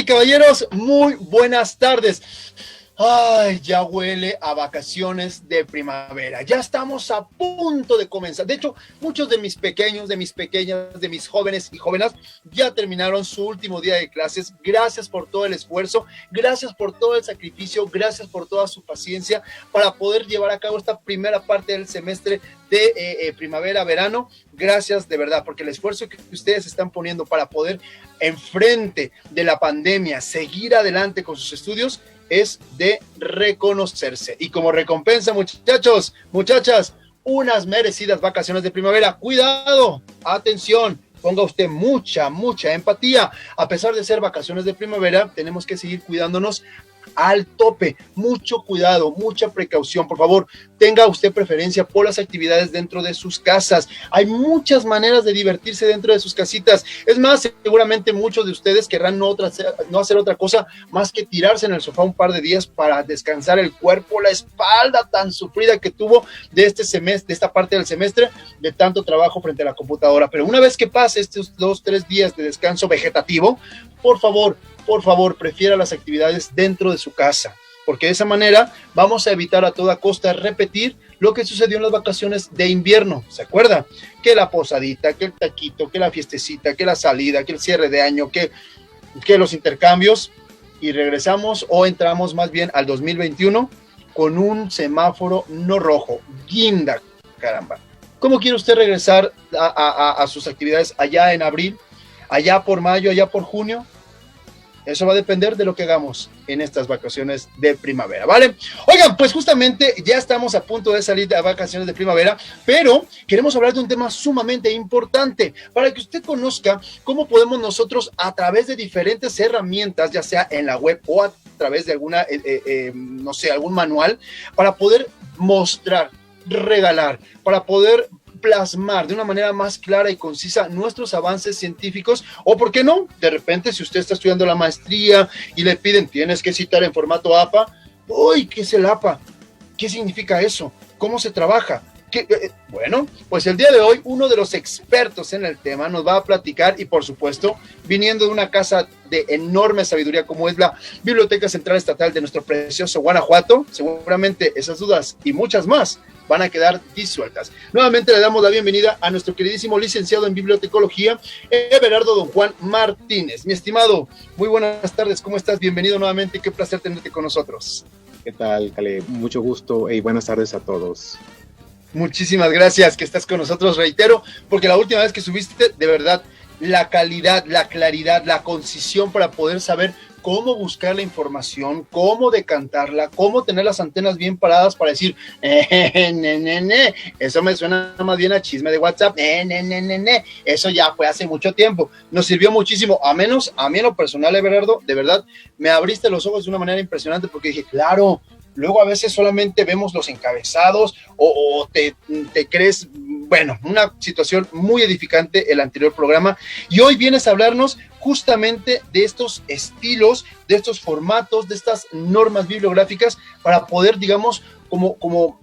y caballeros, muy buenas tardes. Ay, ya huele a vacaciones de primavera. Ya estamos a punto de comenzar. De hecho, muchos de mis pequeños, de mis pequeñas, de mis jóvenes y jóvenes ya terminaron su último día de clases. Gracias por todo el esfuerzo, gracias por todo el sacrificio, gracias por toda su paciencia para poder llevar a cabo esta primera parte del semestre de primavera-verano. Gracias de verdad, porque el esfuerzo que ustedes están poniendo para poder enfrente de la pandemia seguir adelante con sus estudios es de reconocerse. Y como recompensa, muchachos, muchachas, unas merecidas vacaciones de primavera. Cuidado, atención, ponga usted mucha empatía. A pesar de ser vacaciones de primavera, tenemos que seguir cuidándonos al tope. Mucho cuidado, mucha precaución. Por favor, tenga usted preferencia por las actividades dentro de sus casas. Hay muchas maneras de divertirse dentro de sus casitas. Es más, seguramente muchos de ustedes querrán no hacer otra cosa más que tirarse en el sofá un par de días para descansar el cuerpo, la espalda tan sufrida que tuvo de este semestre, de esta parte del semestre, de tanto trabajo frente a la computadora. Pero una vez que pase estos 2-3 días de descanso vegetativo, por favor, prefiera las actividades dentro de su casa, porque de esa manera vamos a evitar a toda costa repetir lo que sucedió en las vacaciones de invierno. ¿Se acuerda? Que la posadita, que el taquito, que la fiestecita, que la salida, que el cierre de año, que los intercambios, y regresamos o entramos más bien al 2021 con un semáforo no rojo, guinda, caramba. ¿Cómo quiere usted regresar a sus actividades allá en abril, allá por mayo, allá por junio? Eso va a depender de lo que hagamos en estas vacaciones de primavera, ¿vale? Oigan, pues justamente ya estamos a punto de salir de vacaciones de primavera, pero queremos hablar de un tema sumamente importante para que usted conozca cómo podemos nosotros, a través de diferentes herramientas, ya sea en la web o a través de alguna, no sé, algún manual, para poder mostrar, regalar, para poder plasmar de una manera más clara y concisa nuestros avances científicos, o por qué no, de repente si usted está estudiando la maestría y le piden, tienes que citar en formato APA, uy, ¿qué es el APA? ¿Qué significa eso? ¿Cómo se trabaja? Bueno, pues el día de hoy uno de los expertos en el tema nos va a platicar, y por supuesto, viniendo de una casa de enorme sabiduría como es la Biblioteca Central Estatal de nuestro precioso Guanajuato, seguramente esas dudas y muchas más van a quedar disueltas. Nuevamente le damos la bienvenida a nuestro queridísimo licenciado en bibliotecología, Everardo Don Juan Martínez. Mi estimado, muy buenas tardes, ¿cómo estás? Bienvenido nuevamente, qué placer tenerte con nosotros. ¿Qué tal, Caleb? Mucho gusto y buenas tardes a todos. Muchísimas gracias que estás con nosotros, reitero, porque la última vez que subiste, de verdad, la calidad, la claridad, la concisión para poder saber cómo buscar la información, cómo decantarla, cómo tener las antenas bien paradas para decir, eso me suena más bien a chisme de WhatsApp, eso ya fue hace mucho tiempo, nos sirvió muchísimo, a mí en lo personal, Everardo, de verdad, me abriste los ojos de una manera impresionante, porque dije, claro, luego a veces solamente vemos los encabezados o te crees, bueno, una situación muy edificante el anterior programa, y hoy vienes a hablarnos justamente de estos estilos, de estos formatos, de estas normas bibliográficas para poder, digamos, como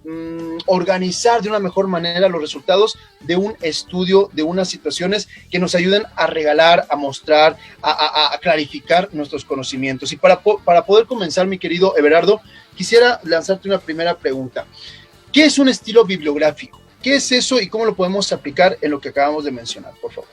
organizar de una mejor manera los resultados de un estudio, de unas situaciones que nos ayuden a regalar, a mostrar, a clarificar nuestros conocimientos. Y para poder comenzar, mi querido Everardo, quisiera lanzarte una primera pregunta. ¿Qué es un estilo bibliográfico? ¿Qué es eso y cómo lo podemos aplicar en lo que acabamos de mencionar, por favor?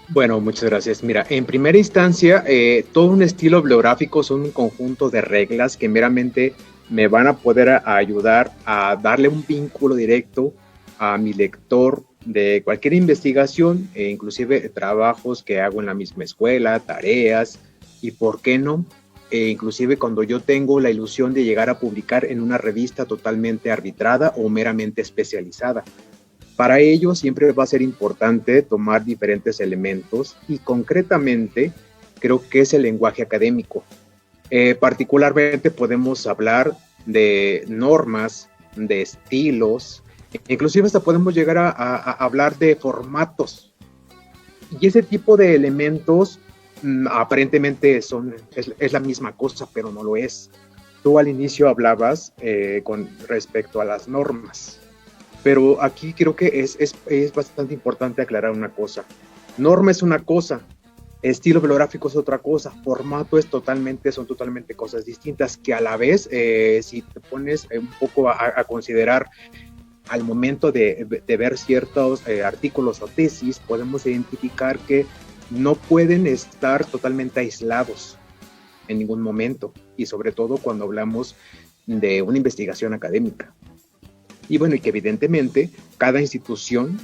Bueno, muchas gracias. Mira, en primera instancia, todo un estilo bibliográfico son un conjunto de reglas que meramente me van a poder ayudar a darle un vínculo directo a mi lector de cualquier investigación, inclusive trabajos que hago en la misma escuela, tareas, y por qué no, inclusive cuando yo tengo la ilusión de llegar a publicar en una revista totalmente arbitrada o meramente especializada. Para ello siempre va a ser importante tomar diferentes elementos y concretamente creo que es el lenguaje académico. Particularmente podemos hablar de normas, de estilos, inclusive hasta podemos llegar a hablar de formatos. Y ese tipo de elementos aparentemente es la misma cosa, pero no lo es. Tú al inicio hablabas con respecto a las normas. Pero aquí creo que es bastante importante aclarar una cosa. Norma es una cosa, Estilo bibliográfico es otra cosa, formato son totalmente cosas distintas, que a la vez, si te pones un poco a considerar al momento de ver ciertos artículos o tesis, podemos identificar que no pueden estar totalmente aislados en ningún momento, y sobre todo cuando hablamos de una investigación académica. Y bueno, y que evidentemente cada institución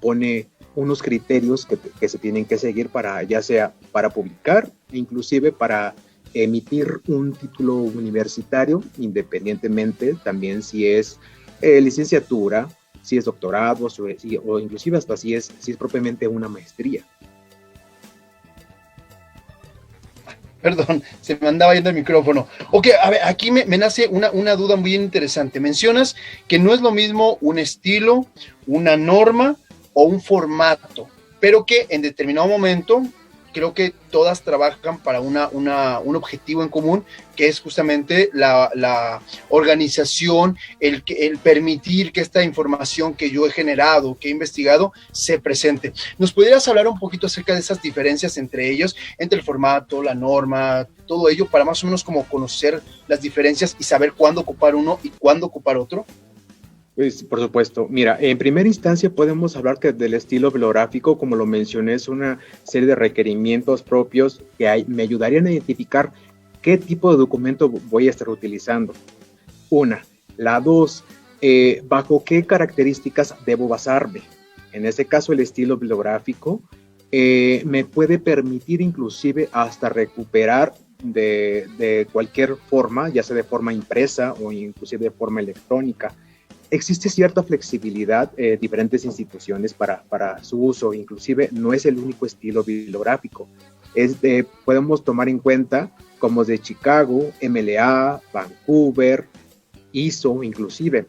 pone unos criterios que se tienen que seguir para, ya sea para publicar, inclusive para emitir un título universitario, independientemente también si es licenciatura, si es doctorado, o inclusive hasta si es propiamente una maestría. Perdón, se me andaba yendo el micrófono. Ok, a ver, aquí me nace una duda muy interesante. Mencionas que no es lo mismo un estilo, una norma o un formato, pero que en determinado momento creo que todas trabajan para un objetivo en común, que es justamente la organización, el permitir que esta información que yo he generado, que he investigado, se presente. ¿Nos pudieras hablar un poquito acerca de esas diferencias entre ellos, entre el formato, la norma, todo ello, para más o menos como conocer las diferencias y saber cuándo ocupar uno y cuándo ocupar otro? Pues, por supuesto. Mira, en primera instancia podemos hablar que del estilo bibliográfico, como lo mencioné, es una serie de requerimientos propios que me ayudarían a identificar qué tipo de documento voy a estar utilizando. Una. La dos, bajo qué características debo basarme. En este caso, el estilo bibliográfico me puede permitir inclusive hasta recuperar de cualquier forma, ya sea de forma impresa o inclusive de forma electrónica. Existe cierta flexibilidad, diferentes instituciones para su uso, inclusive no es el único estilo bibliográfico. Podemos tomar en cuenta como de Chicago, MLA, Vancouver, ISO inclusive.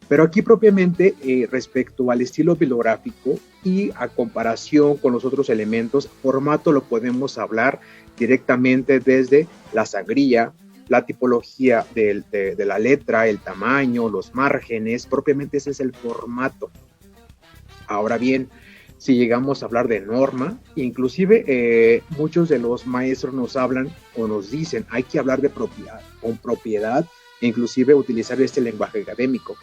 Pero aquí propiamente respecto al estilo bibliográfico y a comparación con los otros elementos, formato lo podemos hablar directamente desde la sangría, la tipología de la letra, el tamaño, los márgenes, propiamente ese es el formato. Ahora bien, si llegamos a hablar de norma, inclusive muchos de los maestros nos hablan o nos dicen, hay que hablar de propiedad, con propiedad, inclusive utilizar este lenguaje académico.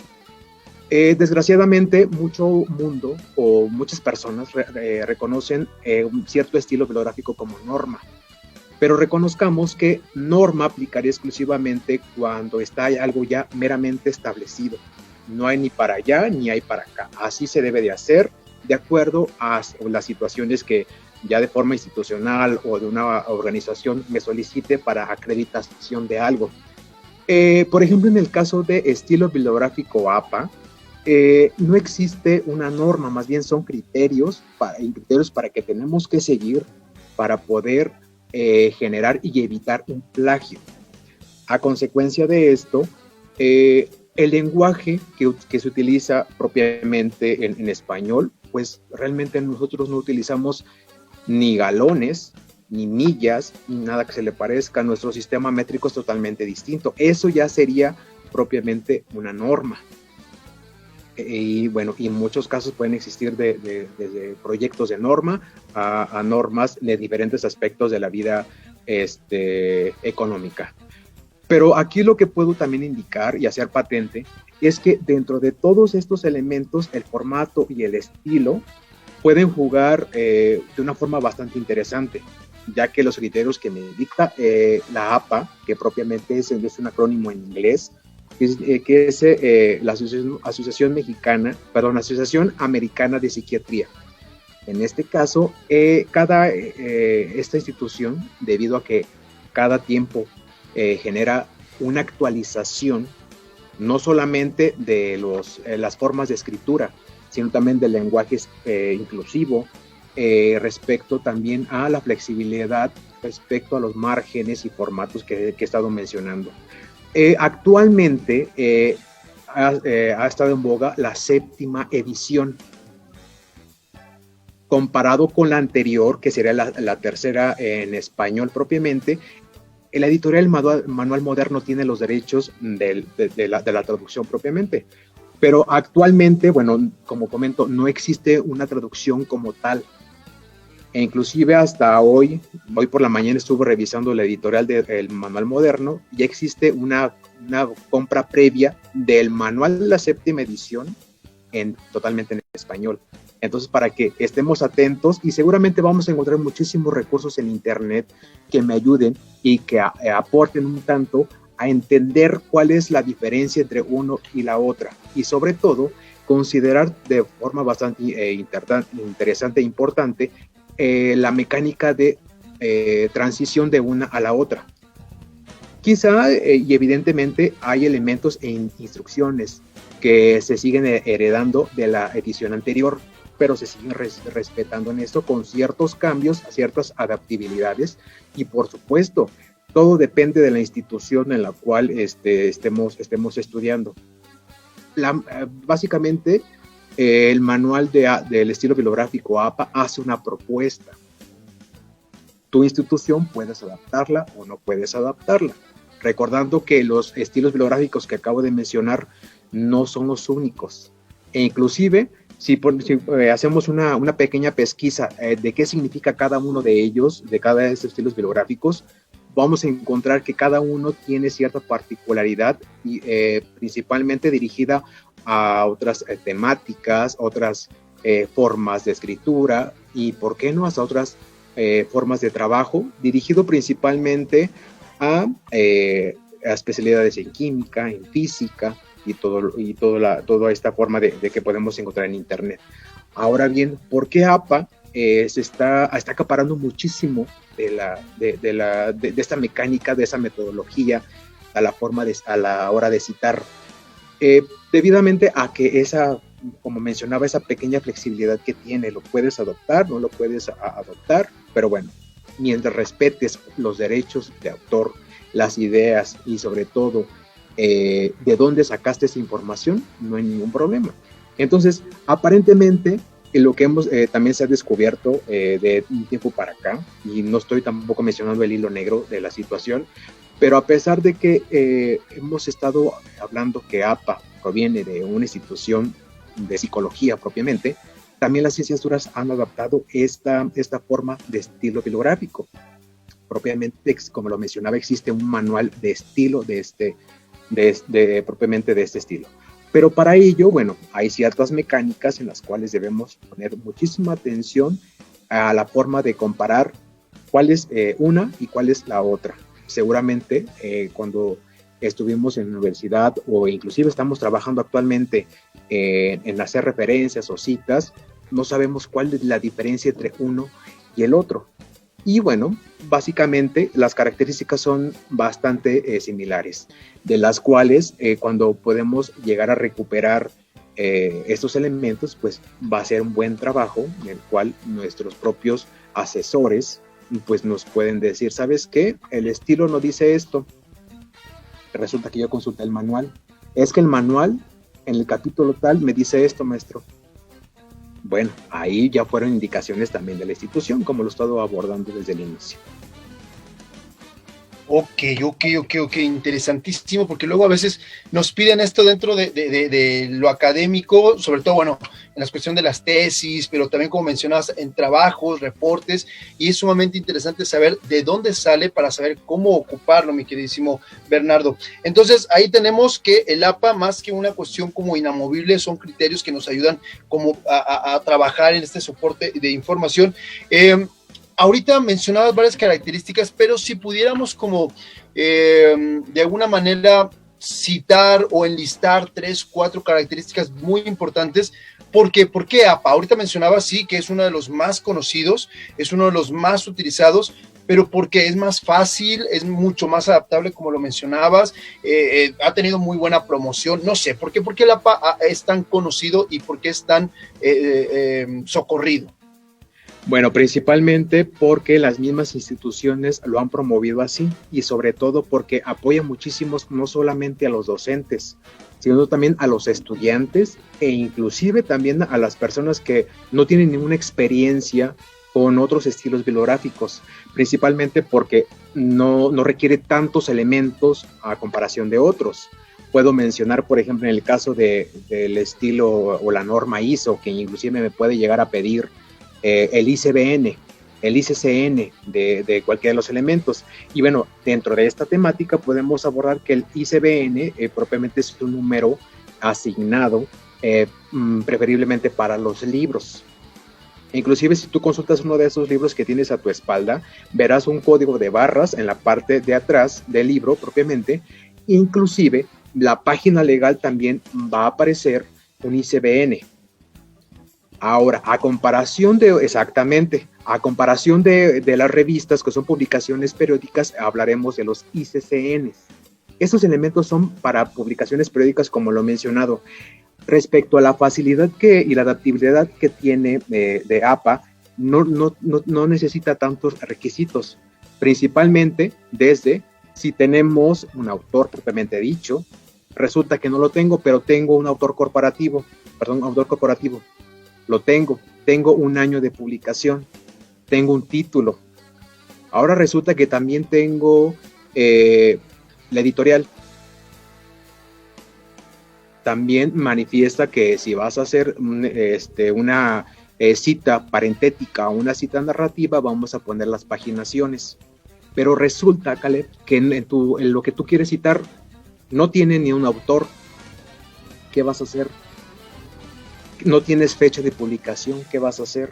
Desgraciadamente, mucho mundo o muchas personas reconocen un cierto estilo bibliográfico como norma. Pero reconozcamos que norma aplicaría exclusivamente cuando está algo ya meramente establecido. No hay ni para allá ni hay para acá. Así se debe de hacer de acuerdo a las situaciones que ya de forma institucional o de una organización me solicite para acreditación de algo. Por ejemplo, en el caso de estilo bibliográfico APA, no existe una norma, más bien son criterios para que tenemos que seguir para poder generar y evitar un plagio. A consecuencia de esto, el lenguaje que se utiliza propiamente en español, pues realmente nosotros no utilizamos ni galones, ni millas, ni nada que se le parezca. Nuestro sistema métrico es totalmente distinto. Eso ya sería propiamente una norma. Y bueno, y en muchos casos pueden existir desde proyectos de norma a normas de diferentes aspectos de la vida económica. Pero aquí lo que puedo también indicar y hacer patente es que dentro de todos estos elementos, el formato y el estilo pueden jugar de una forma bastante interesante, ya que los criterios que me dicta la APA, que propiamente es un acrónimo en inglés, que es la Asociación Americana de Psiquiatría. En este caso, esta institución, debido a que cada tiempo genera una actualización, no solamente de las formas de escritura, sino también del lenguaje inclusivo, respecto también a la flexibilidad, respecto a los márgenes y formatos que he estado mencionando. Actualmente ha estado en boga la 7ª edición, comparado con la anterior, que sería la 3ª en español propiamente. La editorial Manual Moderno tiene los derechos de la traducción propiamente, pero actualmente, bueno, como comento, no existe una traducción como tal. E inclusive hasta hoy por la mañana estuve revisando la editorial del Manual Moderno, ya existe una compra previa del manual de la 7ª edición totalmente en español. Entonces, para que estemos atentos, y seguramente vamos a encontrar muchísimos recursos en internet que me ayuden y que aporten un tanto a entender cuál es la diferencia entre uno y la otra, y sobre todo considerar de forma bastante interesante e importante la mecánica de transición de una a la otra. Quizá y evidentemente hay elementos e instrucciones que se siguen heredando de la edición anterior, pero se siguen respetando en esto con ciertos cambios, ciertas adaptabilidades, y por supuesto, todo depende de la institución en la cual estemos estudiando. Básicamente, el manual del estilo bibliográfico APA hace una propuesta. Tu institución puedes adaptarla o no puedes adaptarla, recordando que los estilos bibliográficos que acabo de mencionar no son los únicos, e inclusive si hacemos una pequeña pesquisa de qué significa cada uno de ellos, de cada de estos estilos bibliográficos, vamos a encontrar que cada uno tiene cierta particularidad y principalmente dirigida a otras temáticas, otras formas de escritura y, ¿por qué no?, hasta otras formas de trabajo, dirigido principalmente a especialidades en química, en física, y toda esta forma de que podemos encontrar en internet. Ahora bien, ¿por qué APA se está acaparando muchísimo de esta mecánica, de esa metodología a la hora de citar? Debidamente a que como mencionaba, esa pequeña flexibilidad que tiene, lo puedes adoptar, no lo puedes adoptar, pero bueno, mientras respetes los derechos de autor, las ideas y sobre todo de dónde sacaste esa información, no hay ningún problema. Entonces, aparentemente, lo que también se ha descubierto de un tiempo para acá, y no estoy tampoco mencionando el hilo negro de la situación, pero a pesar de que hemos estado hablando que APA proviene de una institución de psicología propiamente, también las ciencias duras han adaptado esta forma de estilo bibliográfico. Propiamente, como lo mencionaba, existe un manual de estilo propiamente de este estilo. Pero para ello, bueno, hay ciertas mecánicas en las cuales debemos poner muchísima atención a la forma de comparar cuál es una y cuál es la otra. Seguramente cuando estuvimos en la universidad o inclusive estamos trabajando actualmente en hacer referencias o citas, no sabemos cuál es la diferencia entre uno y el otro. Y bueno, básicamente las características son bastante similares, de las cuales cuando podemos llegar a recuperar estos elementos, pues va a ser un buen trabajo en el cual nuestros propios asesores pues nos pueden decir, ¿sabes qué? El estilo no dice esto. Resulta que yo consulté el manual. Es que el manual en el capítulo tal me dice esto, maestro. Bueno, ahí ya fueron indicaciones también de la institución, como lo he estado abordando desde el inicio. Ok, interesantísimo, porque luego a veces nos piden esto dentro de lo académico, sobre todo, bueno, en la cuestión de las tesis, pero también, como mencionabas, en trabajos, reportes, y es sumamente interesante saber de dónde sale para saber cómo ocuparlo, mi queridísimo Bernardo. Entonces, ahí tenemos que el APA, más que una cuestión como inamovible, son criterios que nos ayudan como a trabajar en este soporte de información. Ahorita mencionabas varias características, pero si pudiéramos como de alguna manera citar o enlistar 3, 4 características muy importantes. ¿Por qué APA? Ahorita mencionabas, sí, que es uno de los más conocidos, es uno de los más utilizados, pero porque es más fácil, es mucho más adaptable, como lo mencionabas, ha tenido muy buena promoción, no sé, ¿por qué el APA es tan conocido y por qué es tan socorrido? Bueno, principalmente porque las mismas instituciones lo han promovido así y sobre todo porque apoya muchísimo no solamente a los docentes, sino también a los estudiantes e inclusive también a las personas que no tienen ninguna experiencia con otros estilos bibliográficos, principalmente porque no requiere tantos elementos a comparación de otros. Puedo mencionar, por ejemplo, en el caso del estilo o la norma ISO, que inclusive me puede llegar a pedir el ICBN. el ICCN de cualquiera de los elementos. Y bueno, dentro de esta temática podemos abordar que el ICBN propiamente es un número asignado preferiblemente para los libros. Inclusive si tú consultas uno de esos libros que tienes a tu espalda, verás un código de barras en la parte de atrás del libro propiamente. Inclusive la página legal también va a aparecer un ICBN. Ahora, a comparación de las revistas que son publicaciones periódicas, hablaremos de los ICCNs. Estos elementos son para publicaciones periódicas, como lo he mencionado. Respecto a la facilidad y la adaptabilidad que tiene de APA, no necesita tantos requisitos, principalmente desde si tenemos un autor propiamente dicho. Resulta que no lo tengo, pero tengo un autor corporativo, lo tengo un año de publicación, tengo un título. Ahora resulta que también tengo la editorial. También manifiesta que si vas a hacer una cita parentética o una cita narrativa, vamos a poner las paginaciones. Pero resulta, Caleb, que en lo que tú quieres citar no tiene ni un autor. ¿Qué vas a hacer? No tienes fecha de publicación. ¿Qué vas a hacer?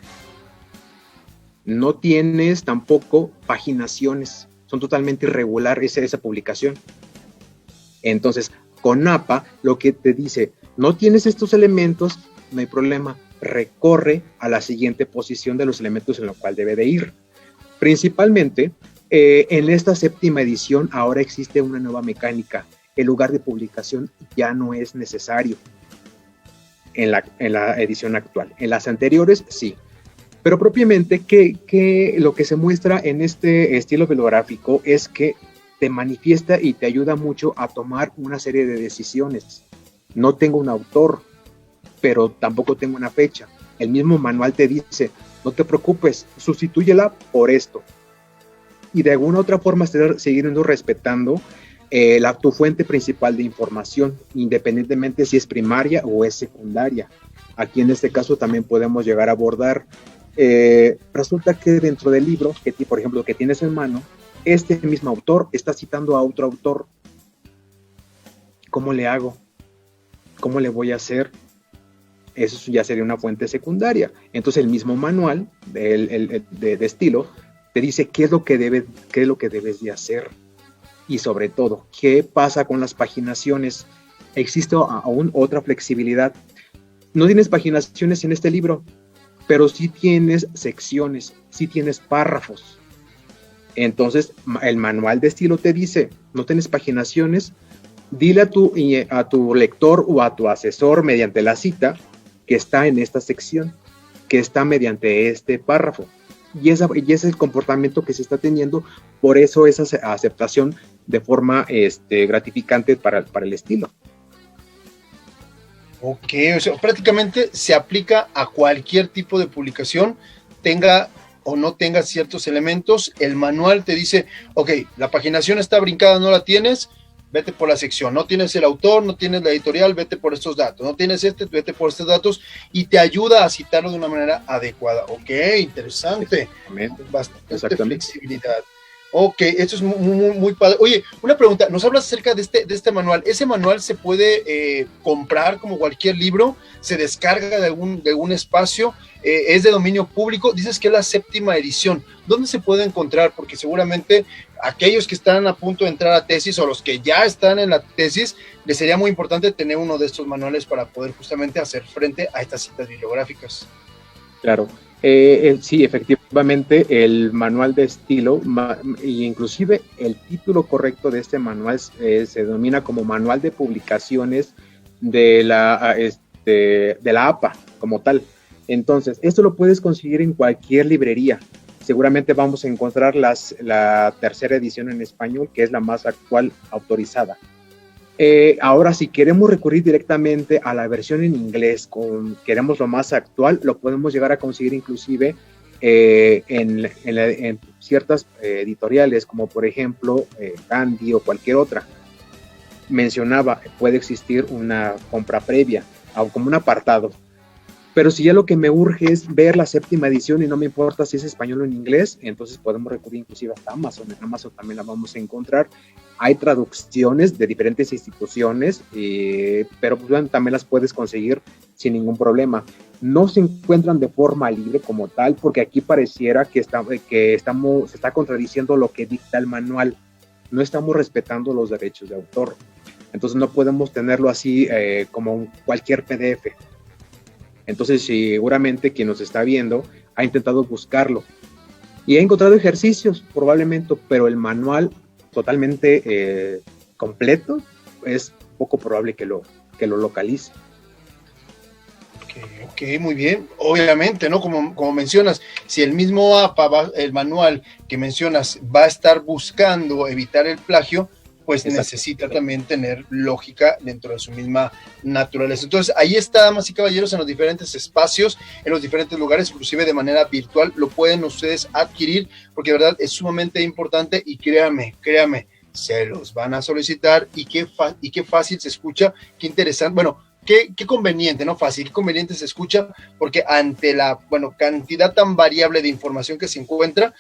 No tienes tampoco paginaciones. Son totalmente irregular esa publicación. Entonces, con APA, lo que te dice, no tienes estos elementos, no hay problema, recorre a la siguiente posición de los elementos en lo cual debe de ir. Principalmente, en esta 7ª edición ahora existe una nueva mecánica. El lugar de publicación ya no es necesario en la edición actual. En las anteriores, sí. Pero propiamente, lo que se muestra en este estilo bibliográfico es que te manifiesta y te ayuda mucho a tomar una serie de decisiones. No tengo un autor, pero tampoco tengo una fecha. El mismo manual te dice, no te preocupes, sustitúyela por esto. Y de alguna otra forma seguir respetando tu fuente principal de información, independientemente si es primaria o es secundaria. Aquí en este caso también podemos llegar a abordar, resulta que dentro del libro, por ejemplo, que tienes en mano, este mismo autor está citando a otro autor. ¿Cómo le hago? ¿Cómo le voy a hacer? Eso ya sería una fuente secundaria. Entonces el mismo manual de estilo te dice qué es lo que debes de hacer. Y sobre todo, ¿qué pasa con las paginaciones? Existe aún otra flexibilidad. No tienes paginaciones en este libro, pero sí tienes secciones, sí tienes párrafos. Entonces, el manual de estilo te dice, no tienes paginaciones, dile a tu lector o a tu asesor mediante la cita que está en esta sección, que está mediante este párrafo. Y ese es el comportamiento que se está teniendo, por eso esa aceptación de forma gratificante para el estilo. Ok, o sea, prácticamente se aplica a cualquier tipo de publicación, tenga o no tenga ciertos elementos. El manual te dice, ok, la paginación está brincada, no la tienes, vete por la sección. No tienes el autor, no tienes la editorial, vete por estos datos. No tienes vete por estos datos, y te ayuda a citarlo de una manera adecuada. Ok, interesante. Bastante flexibilidad. Ok, esto es muy padre. Oye, una pregunta, nos hablas acerca de este manual. ¿Ese manual se puede comprar como cualquier libro? ¿Se descarga de algún espacio? ¿Es de dominio público? Dices que es la 7ª edición. ¿Dónde se puede encontrar? Porque seguramente aquellos que están a punto de entrar a tesis o los que ya están en la tesis, les sería muy importante tener uno de estos manuales para poder justamente hacer frente a estas citas bibliográficas. Claro. Sí, efectivamente, el manual de estilo, inclusive el título correcto de este manual se denomina como Manual de Publicaciones de la APA, como tal. Entonces, esto lo puedes conseguir en cualquier librería. Seguramente vamos a encontrar la 3ª edición en español, que es la más actual autorizada. Ahora, si queremos recurrir directamente a la versión en inglés, queremos lo más actual, lo podemos llegar a conseguir inclusive en ciertas editoriales, como por ejemplo Gandhi o cualquier otra. Mencionaba, puede existir una compra previa, como un apartado. Pero si ya lo que me urge es ver la séptima edición y no me importa si es español o en inglés, entonces podemos recurrir inclusive hasta Amazon. En Amazon también la vamos a encontrar. Hay traducciones de diferentes instituciones, pero pues, bueno, también las puedes conseguir sin ningún problema. No se encuentran de forma libre como tal, porque aquí pareciera que se está contradiciendo lo que dicta el manual. No estamos respetando los derechos de autor. Entonces no podemos tenerlo así como cualquier PDF. Entonces seguramente quien nos está viendo ha intentado buscarlo y ha encontrado ejercicios probablemente, pero el manual totalmente completo es poco probable que lo localice. Ok, muy bien. Obviamente, ¿no? Como mencionas, si el mismo APA, el manual que mencionas, va a estar buscando evitar el plagio, pues necesita también tener lógica dentro de su misma naturaleza. Entonces, ahí está, damas y caballeros, en los diferentes espacios, en los diferentes lugares, inclusive de manera virtual, lo pueden ustedes adquirir, porque de verdad es sumamente importante y créame, se los van a solicitar y qué fácil se escucha, qué interesante, bueno, qué conveniente, no fácil, qué conveniente se escucha, porque ante la, cantidad tan variable de información que se encuentra,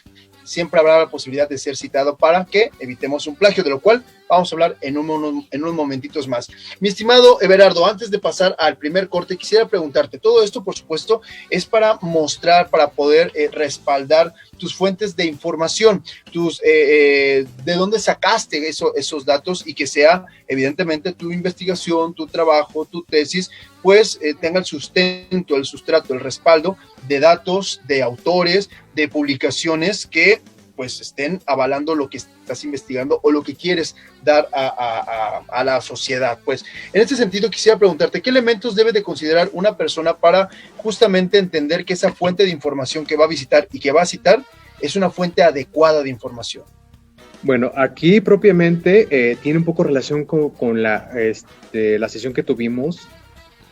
siempre habrá la posibilidad de ser citado para que evitemos un plagio, de lo cual vamos a hablar en unos momentitos más. Mi estimado Everardo, antes de pasar al primer corte, quisiera preguntarte, todo esto, por supuesto, es para mostrar, para poder respaldar tus fuentes de información, de dónde sacaste esos datos y que sea, evidentemente, tu investigación, tu trabajo, tu tesis, pues tenga el sustento, el sustrato, el respaldo de datos, de autores, de publicaciones que pues estén avalando lo que estás investigando o lo que quieres dar a la sociedad. Pues en este sentido quisiera preguntarte, ¿qué elementos debe de considerar una persona para justamente entender que esa fuente de información que va a visitar y que va a citar es una fuente adecuada de información? Bueno, aquí propiamente tiene un poco relación con la sesión que tuvimos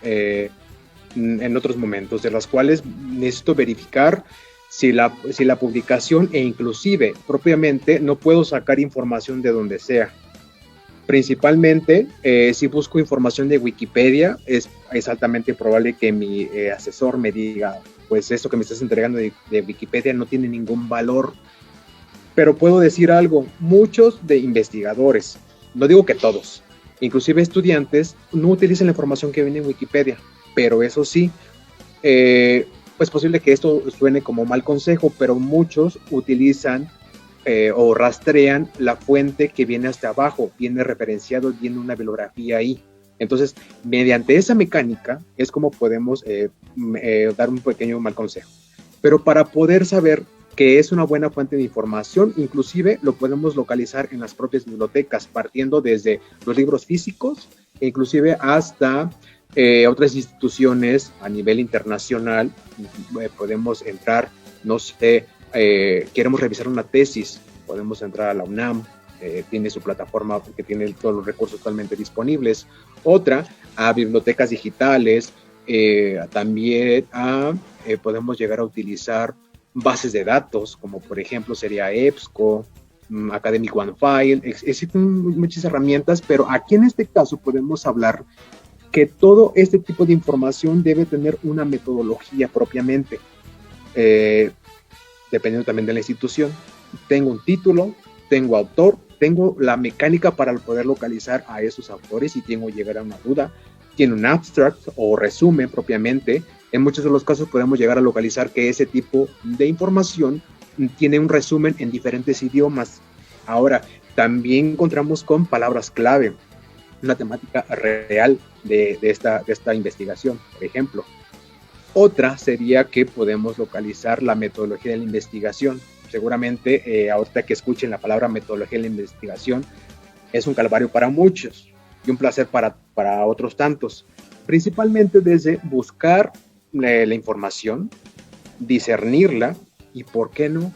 en otros momentos, de las cuales necesito verificar si la publicación e inclusive propiamente no puedo sacar información de donde sea. Principalmente, si busco información de Wikipedia, es altamente probable que mi asesor me diga, pues esto que me estás entregando de Wikipedia no tiene ningún valor. Pero puedo decir algo, muchos de investigadores, no digo que todos, inclusive estudiantes, no utilizan la información que viene en Wikipedia, pero eso sí, pues posible que esto suene como mal consejo, pero muchos utilizan o rastrean la fuente que viene hasta abajo, viene referenciado, viene una bibliografía ahí. Entonces, mediante esa mecánica es como podemos dar un pequeño mal consejo. Pero para poder saber que es una buena fuente de información, inclusive lo podemos localizar en las propias bibliotecas, partiendo desde los libros físicos, e inclusive hasta otras instituciones a nivel internacional. Podemos entrar, no sé, queremos revisar una tesis, podemos entrar a la UNAM, tiene su plataforma que tiene todos los recursos totalmente disponibles. Otra, a bibliotecas digitales, también podemos llegar a utilizar bases de datos, como por ejemplo sería EBSCO, Academic OneFile. Existen muchas herramientas, pero aquí en este caso podemos hablar que todo este tipo de información debe tener una metodología propiamente, dependiendo también de la institución. Tengo un título, tengo autor, tengo la mecánica para poder localizar a esos autores y tengo que llegar a una duda, tiene un abstract o resumen propiamente. En muchos de los casos podemos llegar a localizar que ese tipo de información tiene un resumen en diferentes idiomas. Ahora, también encontramos con palabras clave, una temática real de esta investigación, por ejemplo. Otra sería que podemos localizar la metodología de la investigación. Seguramente, ahorita que escuchen la palabra metodología de la investigación, es un calvario para muchos y un placer para otros tantos. Principalmente desde buscar la información, discernirla y, ¿por qué no?,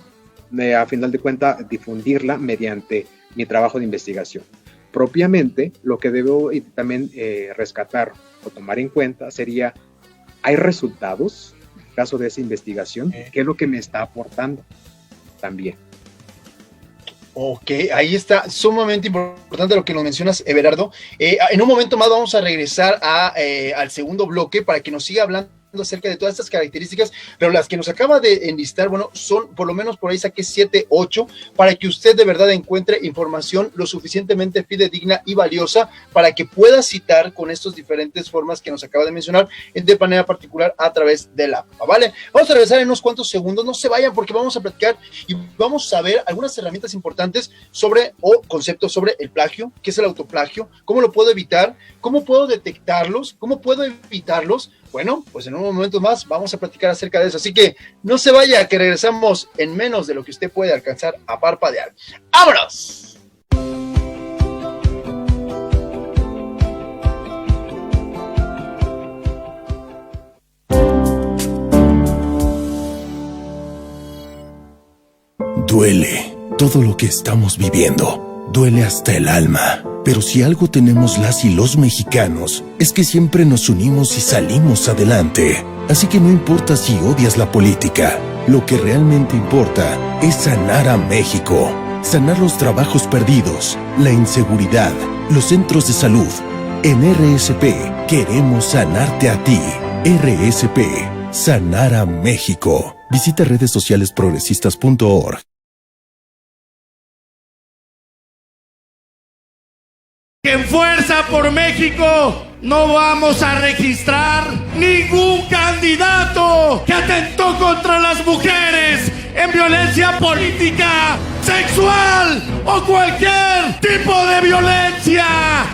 a final de cuentas, difundirla mediante mi trabajo de investigación. Propiamente, lo que debo también rescatar o tomar en cuenta sería, ¿hay resultados en el caso de esa investigación? ¿Qué es lo que me está aportando también? Ok, ahí está, sumamente importante lo que nos mencionas, Everardo. En un momento más vamos a regresar al segundo bloque para que nos siga hablando acerca de todas estas características, pero las que nos acaba de enlistar, bueno, son por lo menos por ahí saqué 7, 8, para que usted de verdad encuentre información lo suficientemente fidedigna y valiosa para que pueda citar con estas diferentes formas que nos acaba de mencionar, de manera particular a través de la app, ¿vale? Vamos a regresar en unos cuantos segundos, no se vayan porque vamos a platicar y vamos a ver algunas herramientas importantes sobre, o conceptos sobre el plagio, qué es el autoplagio, cómo lo puedo evitar, cómo puedo detectarlos, cómo puedo evitarlos. Bueno, pues en un momento más vamos a platicar acerca de eso, así que no se vaya, que regresamos en menos de lo que usted puede alcanzar a parpadear. ¡Vámonos! Duele todo lo que estamos viviendo, duele hasta el alma. Pero si algo tenemos las y los mexicanos, es que siempre nos unimos y salimos adelante. Así que no importa si odias la política, lo que realmente importa es sanar a México. Sanar los trabajos perdidos, la inseguridad, los centros de salud. En RSP queremos sanarte a ti. RSP, sanar a México. Visita redessocialesprogresistas.org. En Fuerza por México no vamos a registrar ningún candidato que atentó contra las mujeres en violencia política, sexual o cualquier tipo de violencia.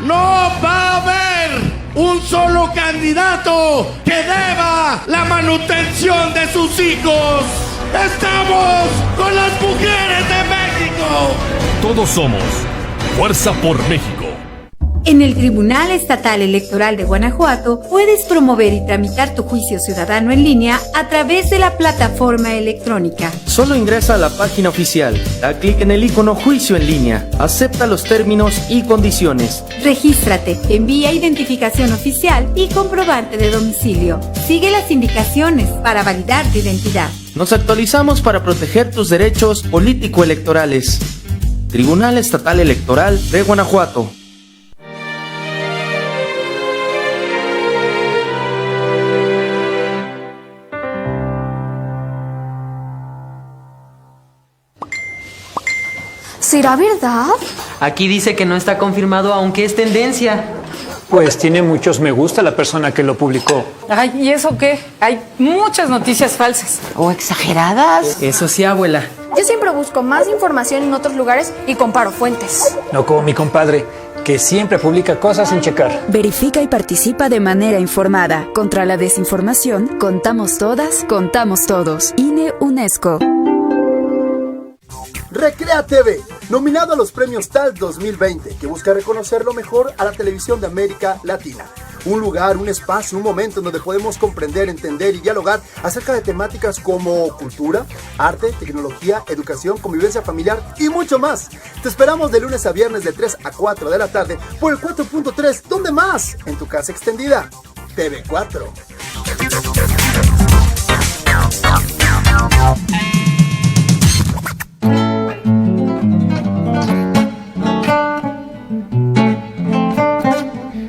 No va a haber un solo candidato que deba la manutención de sus hijos. Estamos con las mujeres de México. Todos somos Fuerza por México. En el Tribunal Estatal Electoral de Guanajuato puedes promover y tramitar tu juicio ciudadano en línea a través de la plataforma electrónica. Solo ingresa a la página oficial, da clic en el icono Juicio en línea, acepta los términos y condiciones. Regístrate, envía identificación oficial y comprobante de domicilio. Sigue las indicaciones para validar tu identidad. Nos actualizamos para proteger tus derechos político-electorales. Tribunal Estatal Electoral de Guanajuato. ¿Será verdad? Aquí dice que no está confirmado, aunque es tendencia. Pues tiene muchos me gusta la persona que lo publicó. Ay, ¿y eso qué? Hay muchas noticias falsas. ¿O exageradas? Eso sí, abuela. Yo siempre busco más información en otros lugares y comparo fuentes. No como mi compadre, que siempre publica cosas sin checar. Verifica y participa de manera informada. Contra la desinformación, contamos todas, contamos todos. INE UNESCO. Recrea TV, nominado a los premios TAL 2020, que busca reconocer lo mejor a la televisión de América Latina. Un lugar, un espacio, un momento en donde podemos comprender, entender y dialogar acerca de temáticas como cultura, arte, tecnología, educación, convivencia familiar y mucho más. Te esperamos de lunes a viernes de 3 a 4 de la tarde por el 4.3, ¿dónde más? En tu casa extendida, TV4.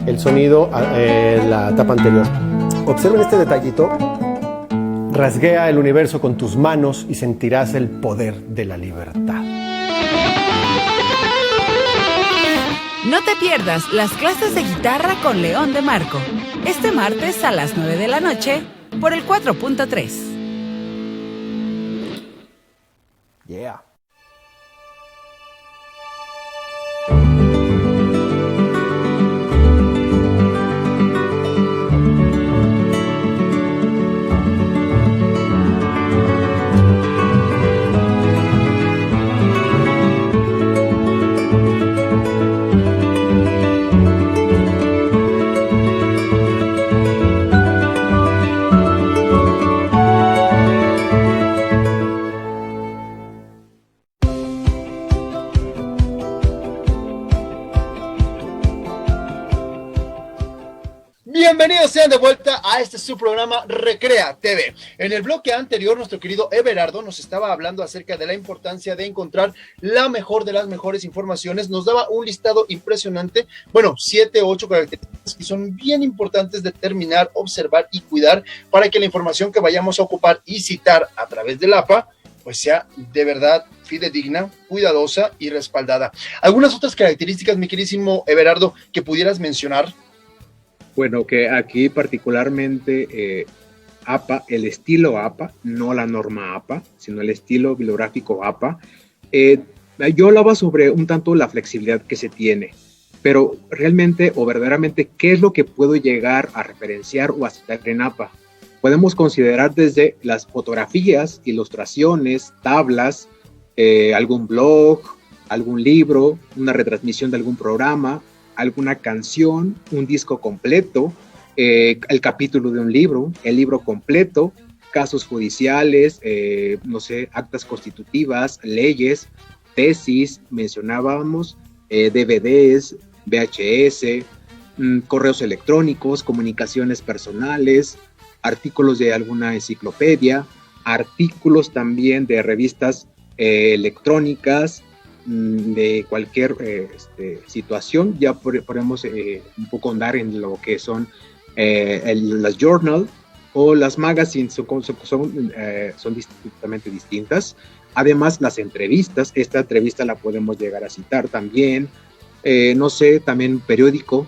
El sonido, la tapa anterior. Observen este detallito. Rasguea el universo con tus manos y sentirás el poder de la libertad. No te pierdas las clases de guitarra con León de Marco. Este martes a las 9 de la noche por el 4.3. Yeah. Bienvenidos sean de vuelta a este su programa Recrea TV. En el bloque anterior, nuestro querido Everardo nos estaba hablando acerca de la importancia de encontrar la mejor de las mejores informaciones. Nos daba un listado impresionante, 7 o 8 características que son bien importantes de determinar, observar y cuidar para que la información que vayamos a ocupar y citar a través del APA pues sea de verdad fidedigna, cuidadosa y respaldada. ¿Algunas otras características, mi queridísimo Everardo, que pudieras mencionar? Bueno, que aquí particularmente APA, el estilo APA, no la norma APA, sino el estilo bibliográfico APA. Yo hablaba sobre un tanto la flexibilidad que se tiene, pero realmente o verdaderamente, ¿qué es lo que puedo llegar a referenciar o a citar en APA? Podemos considerar desde las fotografías, ilustraciones, tablas, algún blog, algún libro, una retransmisión de algún programa, alguna canción, un disco completo, el capítulo de un libro, el libro completo, casos judiciales, actas constitutivas, leyes, tesis, mencionábamos, DVDs, VHS, correos electrónicos, comunicaciones personales, artículos de alguna enciclopedia, artículos también de revistas electrónicas, de cualquier situación. Ya podemos un poco andar en lo que son las journal o las magazines, son distintamente distintas. Además, las entrevistas, esta entrevista la podemos llegar a citar también, también periódico,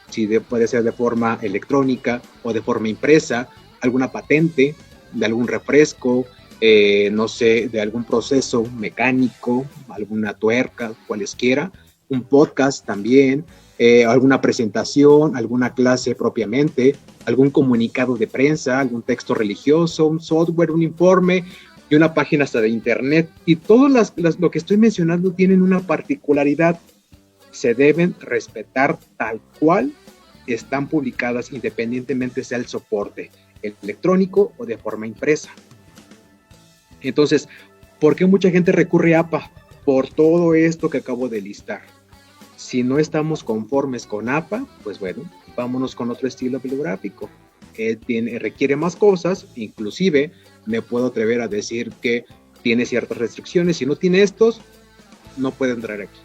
si puede ser de forma electrónica o de forma impresa, alguna patente de algún refresco, de algún proceso mecánico, alguna tuerca, cualesquiera, un podcast también, alguna presentación, alguna clase propiamente, algún comunicado de prensa, algún texto religioso, un software, un informe y una página hasta de internet. Y todo lo que estoy mencionando tienen una particularidad: se deben respetar tal cual están publicadas, independientemente sea el soporte electrónico o de forma impresa. Entonces, ¿por qué mucha gente recurre a APA? Por todo esto que acabo de listar. Si no estamos conformes con APA, pues bueno, vámonos con otro estilo bibliográfico. Requiere más cosas, inclusive me puedo atrever a decir que tiene ciertas restricciones. Si no tiene estos, no puede entrar aquí.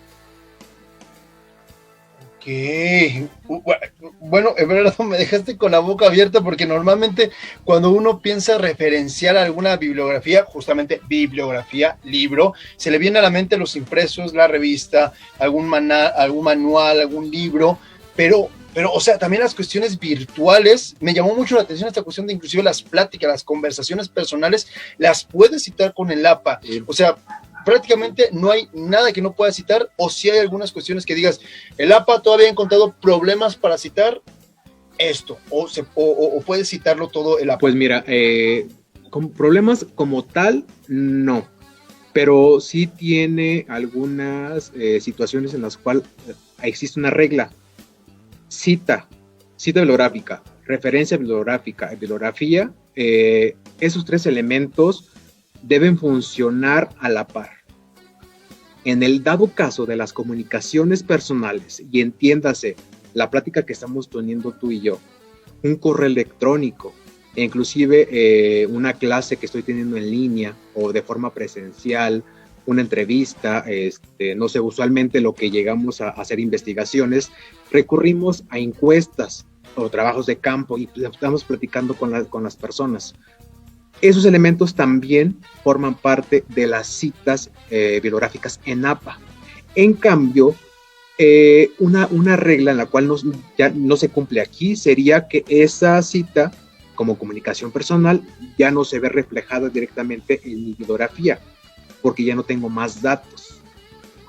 Bueno, Everardo, me dejaste con la boca abierta, porque normalmente cuando uno piensa referenciar alguna bibliografía, justamente bibliografía, libro, se le viene a la mente los impresos, la revista, algún manual, algún libro, pero, o sea, también las cuestiones virtuales. Me llamó mucho la atención esta cuestión de inclusive las pláticas, las conversaciones personales, las puedes citar con el APA. O sea, prácticamente no hay nada que no pueda citar, o si hay algunas cuestiones que digas, el APA todavía ha encontrado problemas para citar esto, o puede citarlo todo el APA. Pues mira, con problemas como tal, no, pero sí tiene algunas situaciones en las cuales existe una regla: cita bibliográfica, referencia bibliográfica, bibliografía. Esos tres elementos deben funcionar a la par. En el dado caso de las comunicaciones personales, y entiéndase la plática que estamos teniendo tú y yo, un correo electrónico, e inclusive una clase que estoy teniendo en línea o de forma presencial, una entrevista, usualmente lo que llegamos a hacer investigaciones, recurrimos a encuestas o trabajos de campo y estamos platicando con las personas. Esos elementos también forman parte de las citas bibliográficas en APA. En cambio, una regla en la cual ya no se cumple aquí sería que esa cita, como comunicación personal, ya no se ve reflejada directamente en mi bibliografía, porque ya no tengo más datos.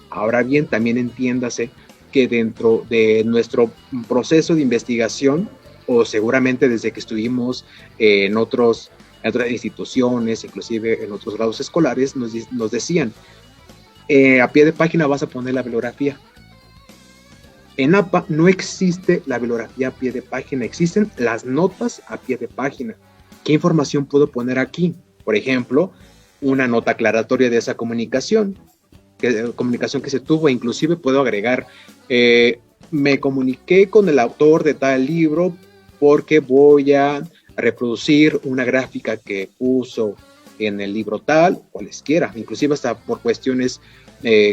Ahora bien, también entiéndase que dentro de nuestro proceso de investigación, o seguramente desde que estuvimos en otras instituciones, inclusive en otros grados escolares, nos decían, a pie de página vas a poner la bibliografía. En APA no existe la bibliografía a pie de página, existen las notas a pie de página. ¿Qué información puedo poner aquí? Por ejemplo, una nota aclaratoria de esa comunicación que se tuvo. Inclusive puedo agregar, me comuniqué con el autor de tal libro porque voy a reproducir una gráfica que puso en el libro tal, cualesquiera, inclusive hasta por cuestiones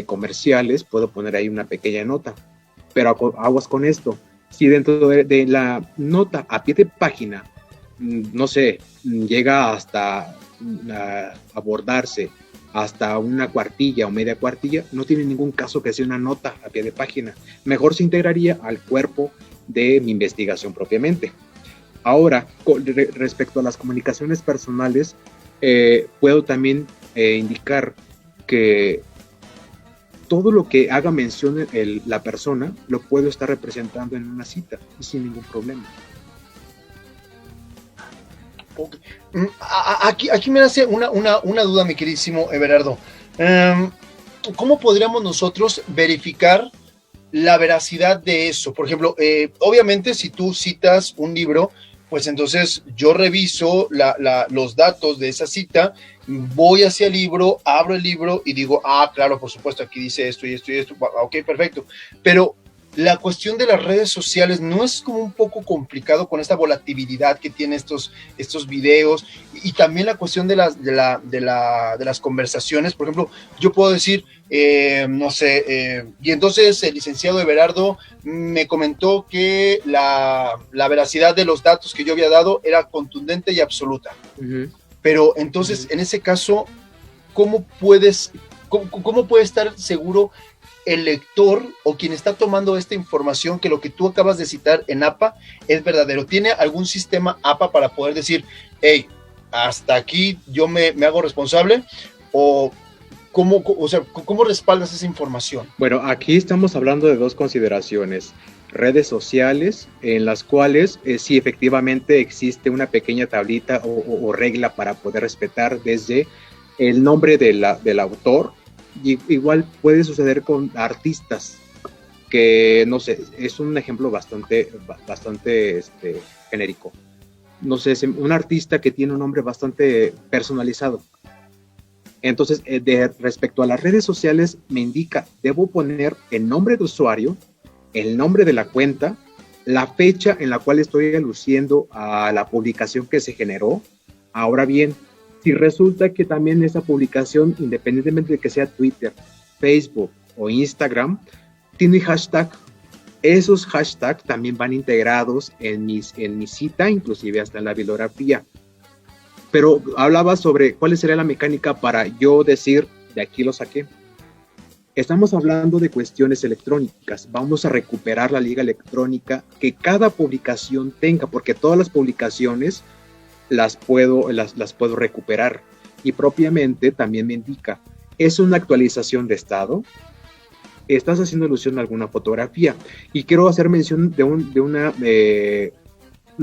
comerciales, puedo poner ahí una pequeña nota. Pero aguas con esto. Si dentro de la nota a pie de página, no sé, llega hasta abordarse hasta una cuartilla o media cuartilla, no tiene ningún caso que sea una nota a pie de página. Mejor se integraría al cuerpo de mi investigación propiamente. Ahora, respecto a las comunicaciones personales, puedo también indicar que todo lo que haga mención la persona lo puedo estar representando en una cita sin ningún problema. Okay. Aquí me hace una duda, mi queridísimo Everardo. ¿Cómo podríamos nosotros verificar la veracidad de eso? Por ejemplo, obviamente si tú citas un libro, pues entonces yo reviso los datos de esa cita, voy hacia el libro, abro el libro y digo, claro, por supuesto, aquí dice esto y esto y esto, ok, perfecto. Pero la cuestión de las redes sociales no es como un poco complicado con esta volatilidad que tiene estos videos, y también la cuestión de las conversaciones. Por ejemplo, yo puedo decir, no sé, y entonces el licenciado Everardo me comentó que la veracidad de los datos que yo había dado era contundente y absoluta. Uh-huh. Pero entonces, en ese caso, ¿cómo puede estar seguro el lector o quien está tomando esta información que lo que tú acabas de citar en APA es verdadero? ¿Tiene algún sistema APA para poder decir, hey, hasta aquí yo me hago responsable? ¿O cómo respaldas esa información? Bueno, aquí estamos hablando de dos consideraciones. Redes sociales, en las cuales sí efectivamente existe una pequeña tablita o regla para poder respetar desde el nombre del autor. Y igual puede suceder con artistas, que no sé, es un ejemplo bastante genérico. No sé, es un artista que tiene un nombre bastante personalizado. Entonces, respecto a las redes sociales, me indica, debo poner el nombre de usuario, el nombre de la cuenta, la fecha en la cual estoy aluciendo a la publicación que se generó. Ahora bien, si resulta que también esa publicación, independientemente de que sea Twitter, Facebook o Instagram, tiene hashtag, esos hashtags también van integrados en mi cita, inclusive hasta en la bibliografía. Pero hablaba sobre cuál sería la mecánica para yo decir, de aquí lo saqué. Estamos hablando de cuestiones electrónicas. Vamos a recuperar la liga electrónica que cada publicación tenga, porque todas las publicaciones las puedo recuperar, y propiamente también me indica, ¿es una actualización de estado? ¿Estás haciendo alusión a alguna fotografía? Y quiero hacer mención de una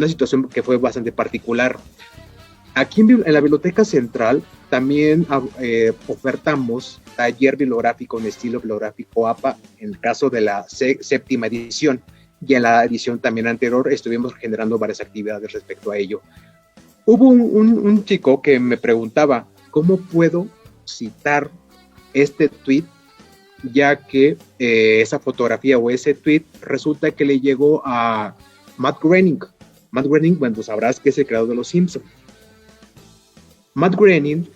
situación que fue bastante particular. Aquí en la Biblioteca Central también ofertamos taller bibliográfico en estilo bibliográfico APA en el caso de la séptima edición, y en la edición también anterior estuvimos generando varias actividades respecto a ello. Hubo un chico que me preguntaba, ¿cómo puedo citar este tweet? Ya que esa fotografía o ese tweet resulta que le llegó a Matt Groening. Matt Groening, bueno, sabrás que es el creador de Los Simpsons. Matt Groening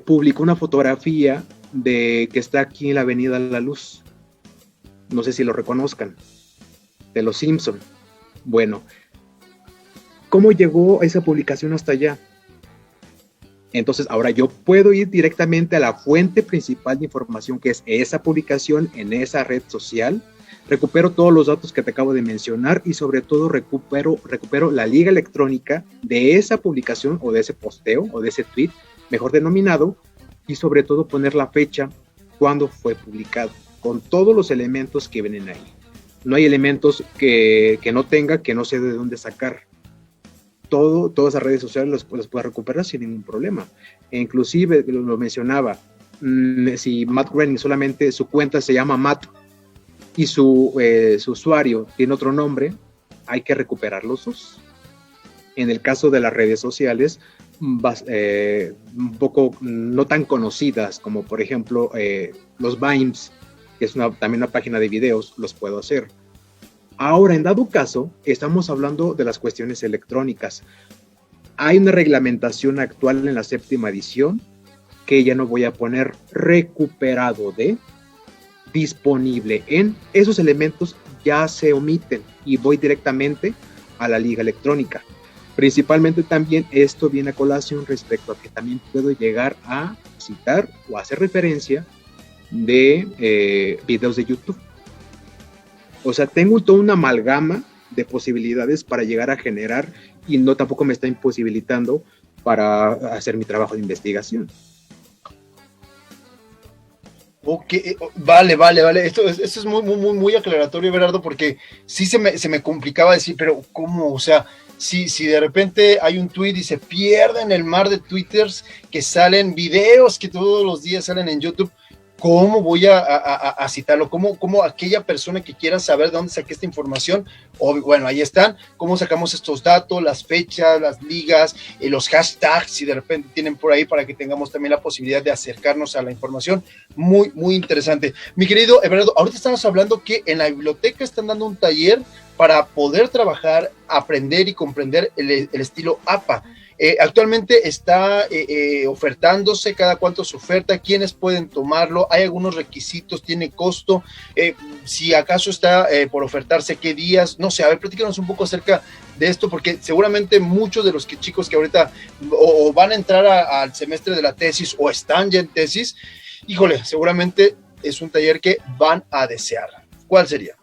publicó una fotografía que está aquí en la Avenida La Luz. No sé si lo reconozcan, de Los Simpsons. Bueno, ¿cómo llegó esa publicación hasta allá? Entonces, ahora yo puedo ir directamente a la fuente principal de información, que es esa publicación en esa red social. Recupero todos los datos que te acabo de mencionar y sobre todo recupero la liga electrónica de esa publicación o de ese posteo o de ese tweet, mejor denominado, y sobre todo poner la fecha cuando fue publicado, con todos los elementos que vienen ahí. No hay elementos que no tenga, que no sé de dónde sacar. Todas las redes sociales las puedes recuperar sin ningún problema. E inclusive, lo mencionaba, si Matt Groening solamente su cuenta se llama Matt y su usuario tiene otro nombre, hay que recuperar los dos. En el caso de las redes sociales, un poco no tan conocidas como por ejemplo los Vimes, que es también una página de videos, los puedo hacer. Ahora, en dado caso, estamos hablando de las cuestiones electrónicas. Hay una reglamentación actual en la 7ª edición que ya no voy a poner recuperado de, disponible en, esos elementos ya se omiten y voy directamente a la liga electrónica. Principalmente también esto viene a colación respecto a que también puedo llegar a citar o hacer referencia de videos de YouTube. O sea, tengo toda una amalgama de posibilidades para llegar a generar y no tampoco me está imposibilitando para hacer mi trabajo de investigación. Ok, vale. Esto es muy aclaratorio, Everardo, porque sí se me complicaba decir, pero ¿cómo? O sea, si de repente hay un tweet y se pierde en el mar de twitters que salen videos que todos los días salen en YouTube, ¿cómo voy a citarlo? ¿Cómo aquella persona que quiera saber de dónde saqué esta información? Bueno, ahí están. ¿Cómo sacamos estos datos, las fechas, las ligas, los hashtags, si de repente tienen por ahí para que tengamos también la posibilidad de acercarnos a la información? Muy interesante. Mi querido Everardo, ahorita estamos hablando que en la biblioteca están dando un taller para poder trabajar, aprender y comprender el estilo APA. Actualmente está ofertándose, cada cuánto se oferta, quiénes pueden tomarlo, hay algunos requisitos, tiene costo, si acaso está por ofertarse, qué días, no sé, a ver, platícanos un poco acerca de esto, porque seguramente muchos de los chicos que ahorita o van a entrar al semestre de la tesis o están ya en tesis, híjole, seguramente es un taller que van a desear. ¿Cuál sería?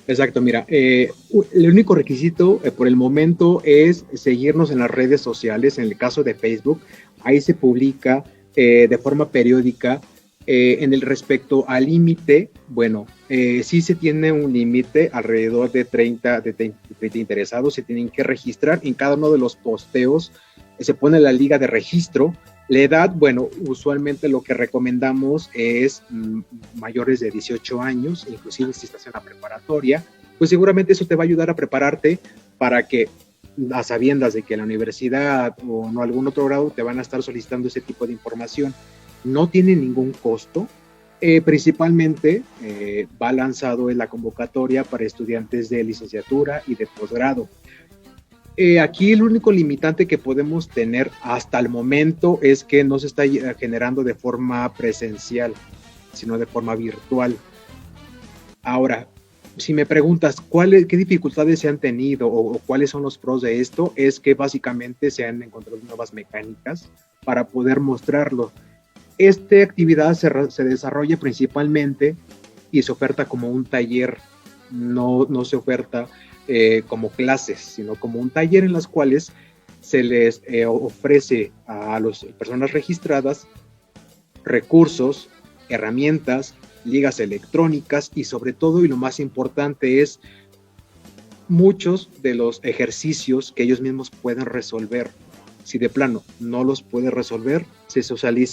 Exacto, mira, el único requisito por el momento es seguirnos en las redes sociales. En el caso de Facebook, ahí se publica de forma periódica en el respecto al límite. Bueno, sí se tiene un límite, alrededor de 30 interesados se tienen que registrar. En cada uno de los posteos se pone la liga de registro. La edad, bueno, usualmente lo que recomendamos es mayores de 18 años, inclusive si estás en la preparatoria, pues seguramente eso te va a ayudar a prepararte para que, a sabiendas de que en la universidad o en algún otro grado te van a estar solicitando ese tipo de información. No tiene ningún costo, principalmente va lanzado en la convocatoria para estudiantes de licenciatura y de posgrado. Aquí el único limitante que podemos tener hasta el momento es que no se está generando de forma presencial, sino de forma virtual. Ahora, si me preguntas qué dificultades se han tenido o cuáles son los pros de esto, es que básicamente se han encontrado nuevas mecánicas para poder mostrarlo. Esta actividad se desarrolla principalmente y se oferta como un taller, no se oferta como clases, sino como un taller en las cuales se les ofrece a las personas registradas recursos, herramientas, ligas electrónicas y sobre todo, y lo más importante, es muchos de los ejercicios que ellos mismos pueden resolver. Si de plano no los puede resolver,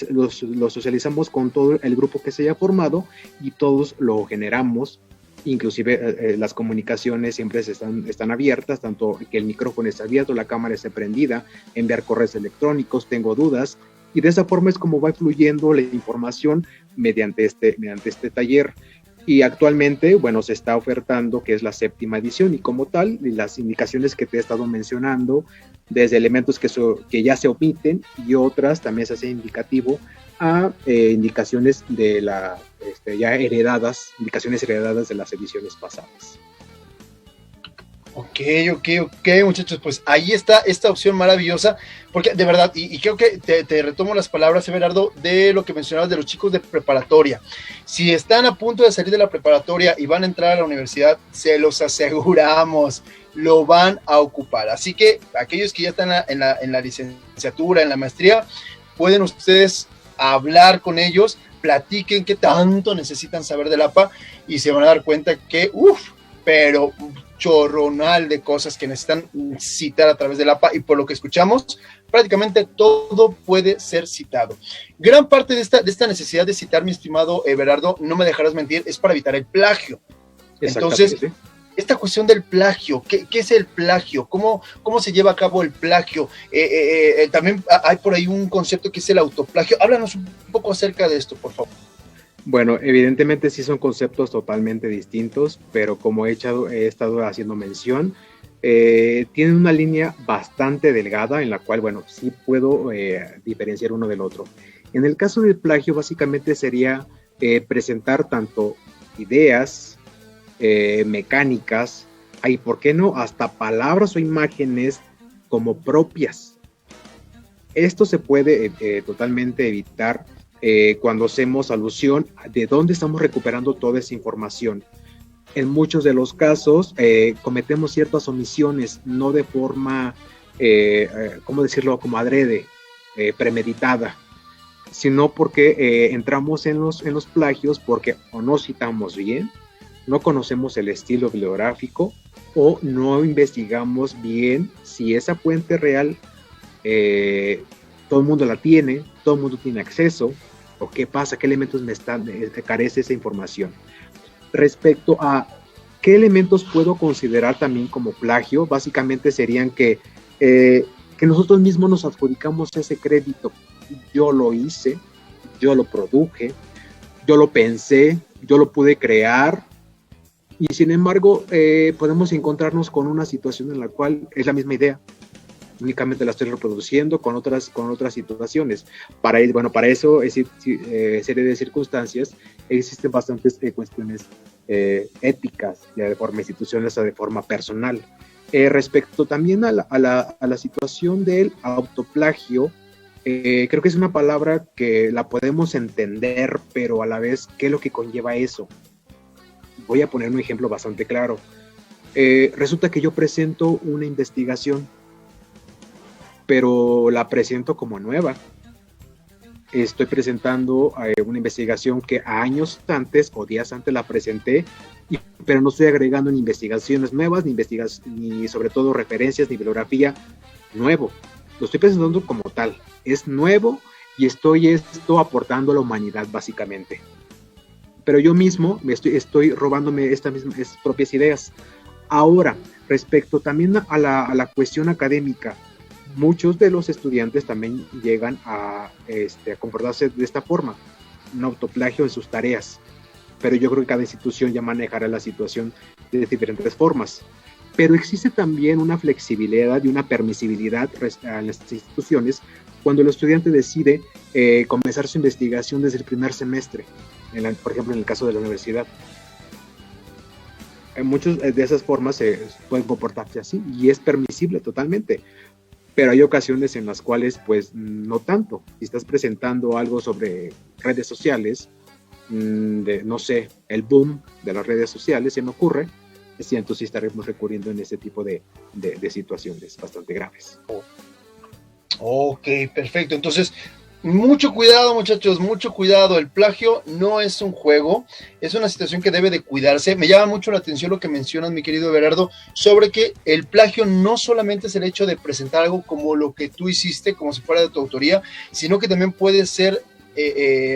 los socializamos con todo el grupo que se haya formado y todos lo generamos. Inclusive las comunicaciones siempre están abiertas, tanto que el micrófono esté abierto, la cámara esté prendida, enviar correos electrónicos, tengo dudas, y de esa forma es como va fluyendo la información mediante este taller. Y actualmente, bueno, se está ofertando que es la 7ª edición, y como tal, las indicaciones que te he estado mencionando, desde elementos que ya se omiten y otras también se hace indicativo a indicaciones de indicaciones heredadas de las ediciones pasadas. Ok, muchachos, pues ahí está esta opción maravillosa, porque de verdad, y creo que te retomo las palabras, Everardo, de lo que mencionabas de los chicos de preparatoria. Si están a punto de salir de la preparatoria y van a entrar a la universidad, se los aseguramos, lo van a ocupar. Así que aquellos que ya están en la licenciatura, en la maestría, pueden ustedes hablar con ellos, platiquen qué tanto necesitan saber del APA y se van a dar cuenta que, pero chorronal de cosas que necesitan citar a través del APA, y por lo que escuchamos, prácticamente todo puede ser citado. Gran parte de esta necesidad de citar, mi estimado Everardo, no me dejarás mentir, es para evitar el plagio. Entonces, esta cuestión del plagio, ¿qué es el plagio? ¿Cómo se lleva a cabo el plagio? También hay por ahí un concepto que es el autoplagio. Háblanos un poco acerca de esto, por favor. Bueno, evidentemente sí son conceptos totalmente distintos, pero como he estado haciendo mención, tienen una línea bastante delgada en la cual, bueno, sí puedo diferenciar uno del otro. En el caso del plagio, básicamente sería presentar tanto ideas, mecánicas, y por qué no, hasta palabras o imágenes como propias. Esto se puede totalmente evitar cuando hacemos alusión de dónde estamos recuperando toda esa información. En muchos de los casos cometemos ciertas omisiones, no de forma, ¿cómo decirlo?, como adrede, premeditada, sino porque entramos en los plagios porque o no citamos bien, no conocemos el estilo bibliográfico o no investigamos bien si esa fuente real todo el mundo la tiene, todo el mundo tiene acceso, o qué pasa, qué elementos carece esa información. Respecto a qué elementos puedo considerar también como plagio, básicamente serían que nosotros mismos nos adjudicamos ese crédito. Yo lo hice, yo lo produje, yo lo pensé, yo lo pude crear, y sin embargo podemos encontrarnos con una situación en la cual es la misma idea, únicamente la estoy reproduciendo con otras situaciones. Para eso, serie de circunstancias, existen bastantes cuestiones éticas, ya de forma institucional hasta de forma personal. Respecto también a la situación del autoplagio, creo que es una palabra que la podemos entender, pero a la vez, ¿qué es lo que conlleva eso? Voy a poner un ejemplo bastante claro. Resulta que yo presento una investigación, pero la presento como nueva. Estoy presentando una investigación que años antes o días antes la presenté, pero no estoy agregando ni investigaciones nuevas, ni sobre todo referencias, ni bibliografía nuevo. Lo estoy presentando como tal. Es nuevo y estoy aportando a la humanidad básicamente. Pero yo mismo estoy robándome estas propias ideas. Ahora, respecto también a la cuestión académica, muchos de los estudiantes también llegan a comportarse de esta forma, un autoplagio en sus tareas, pero yo creo que cada institución ya manejará la situación de diferentes formas. Pero existe también una flexibilidad y una permisibilidad en las instituciones cuando el estudiante decide comenzar su investigación desde el primer semestre, por ejemplo en el caso de la universidad. En muchas de esas formas pueden comportarse así y es permisible totalmente. Pero hay ocasiones en las cuales, pues, no tanto. Si estás presentando algo sobre redes sociales, no sé, el boom de las redes sociales, se me ocurre, entonces sí estaremos recurriendo en ese tipo de situaciones bastante graves. Ok, perfecto. Entonces, mucho cuidado, muchachos, mucho cuidado. El plagio no es un juego, es una situación que debe de cuidarse. Me llama mucho la atención lo que mencionas, mi querido Everardo, sobre que el plagio no solamente es el hecho de presentar algo como lo que tú hiciste, como si fuera de tu autoría, sino que también puede ser